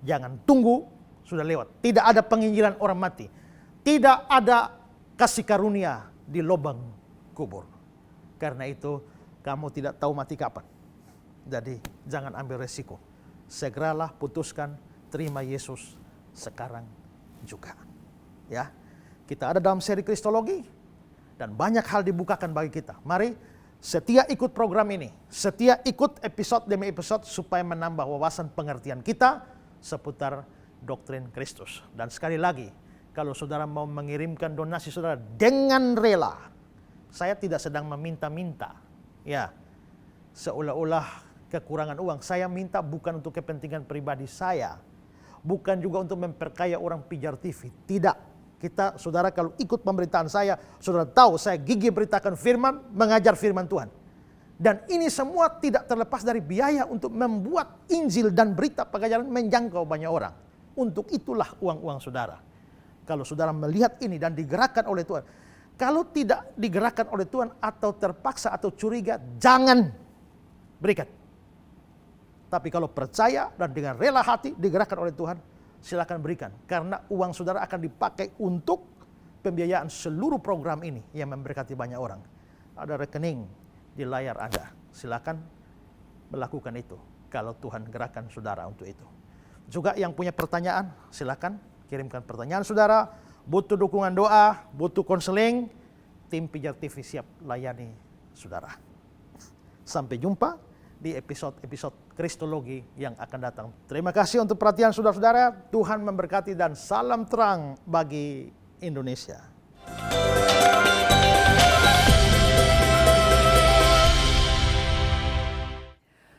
Jangan tunggu sudah lewat. Tidak ada penginjilan orang mati. tidak ada kasih karunia di lubang kubur. Karena itu kamu tidak tahu mati kapan. Jadi jangan ambil resiko. Segeralah putuskan terima Yesus sekarang juga. Ya, kita ada dalam seri Kristologi dan banyak hal dibukakan bagi kita. Mari setia ikut program ini, setia ikut episode demi episode supaya menambah wawasan pengertian kita seputar doktrin Kristus. Dan sekali lagi, kalau saudara mau mengirimkan donasi saudara dengan rela, saya tidak sedang meminta-minta, ya, seolah-olah kekurangan uang. Saya minta bukan untuk kepentingan pribadi saya, bukan juga untuk memperkaya orang Pijar TV. Tidak. Kita, saudara, kalau ikut pemberitaan saya, saudara tahu saya gigih beritakan firman, mengajar firman Tuhan. Dan ini semua tidak terlepas dari biaya untuk membuat Injil dan berita pengajaran menjangkau banyak orang. Untuk itulah uang-uang saudara. Kalau saudara melihat ini dan digerakkan oleh Tuhan. Kalau tidak digerakkan oleh Tuhan atau terpaksa atau curiga, jangan berikan. Tapi kalau percaya dan dengan rela hati digerakkan oleh Tuhan, silakan berikan. Karena uang saudara akan dipakai untuk pembiayaan seluruh program ini yang memberkati banyak orang. Ada rekening di layar Anda. Silakan melakukan itu kalau Tuhan gerakkan saudara untuk itu. Juga yang punya pertanyaan, silakan kirimkan pertanyaan saudara. Butuh dukungan doa, butuh konseling, tim Pijar TV siap layani saudara. Sampai jumpa di episode-episode Kristologi yang akan datang. Terima kasih untuk perhatian saudara-saudara. Tuhan memberkati dan salam terang bagi Indonesia.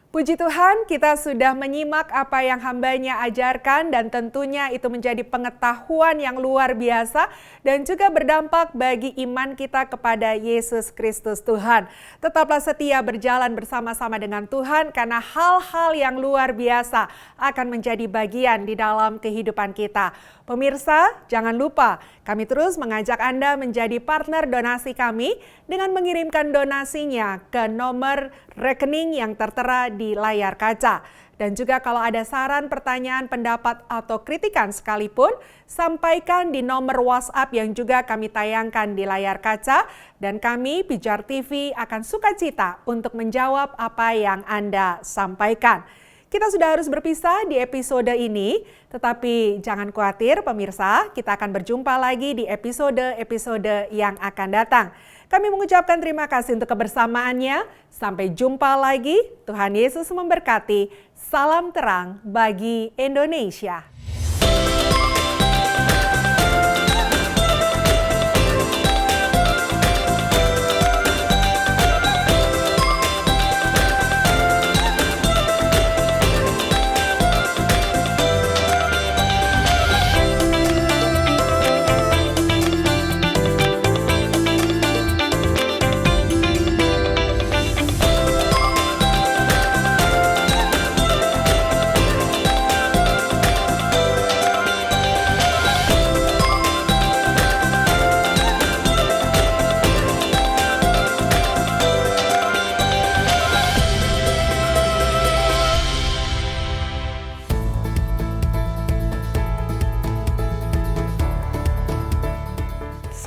Puji Tuhan, kita sudah menyimak apa yang hamba-Nya ajarkan dan tentunya itu menjadi pengetahuan yang luar biasa dan juga berdampak bagi iman kita kepada Yesus Kristus Tuhan. Tetaplah setia berjalan bersama-sama dengan Tuhan karena hal-hal yang luar biasa akan menjadi bagian di dalam kehidupan kita. Pemirsa, jangan lupa kami terus mengajak Anda menjadi partner donasi kami dengan mengirimkan donasinya ke nomor rekening yang tertera di layar kaca. Dan juga kalau ada saran, pertanyaan, pendapat, atau kritikan sekalipun, sampaikan di nomor WhatsApp yang juga kami tayangkan di layar kaca. Dan kami, Pijar TV, akan sukacita untuk menjawab apa yang Anda sampaikan. Kita sudah harus berpisah di episode ini, tetapi jangan khawatir pemirsa, kita akan berjumpa lagi di episode-episode yang akan datang. Kami mengucapkan terima kasih untuk kebersamaannya. Sampai jumpa lagi. Tuhan Yesus memberkati. Salam terang bagi Indonesia.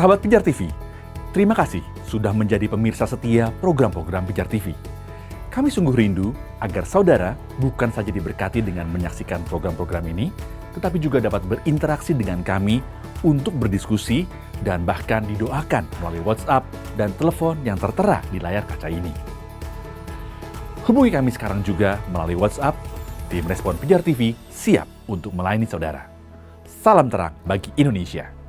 Sahabat Pijar TV, terima kasih sudah menjadi pemirsa setia program-program Pijar TV. Kami sungguh rindu agar saudara bukan saja diberkati dengan menyaksikan program-program ini, tetapi juga dapat berinteraksi dengan kami untuk berdiskusi dan bahkan didoakan melalui WhatsApp dan telepon yang tertera di layar kaca ini. Hubungi kami sekarang juga melalui WhatsApp. Tim Respon Pijar TV siap untuk melayani saudara. Salam terang bagi Indonesia.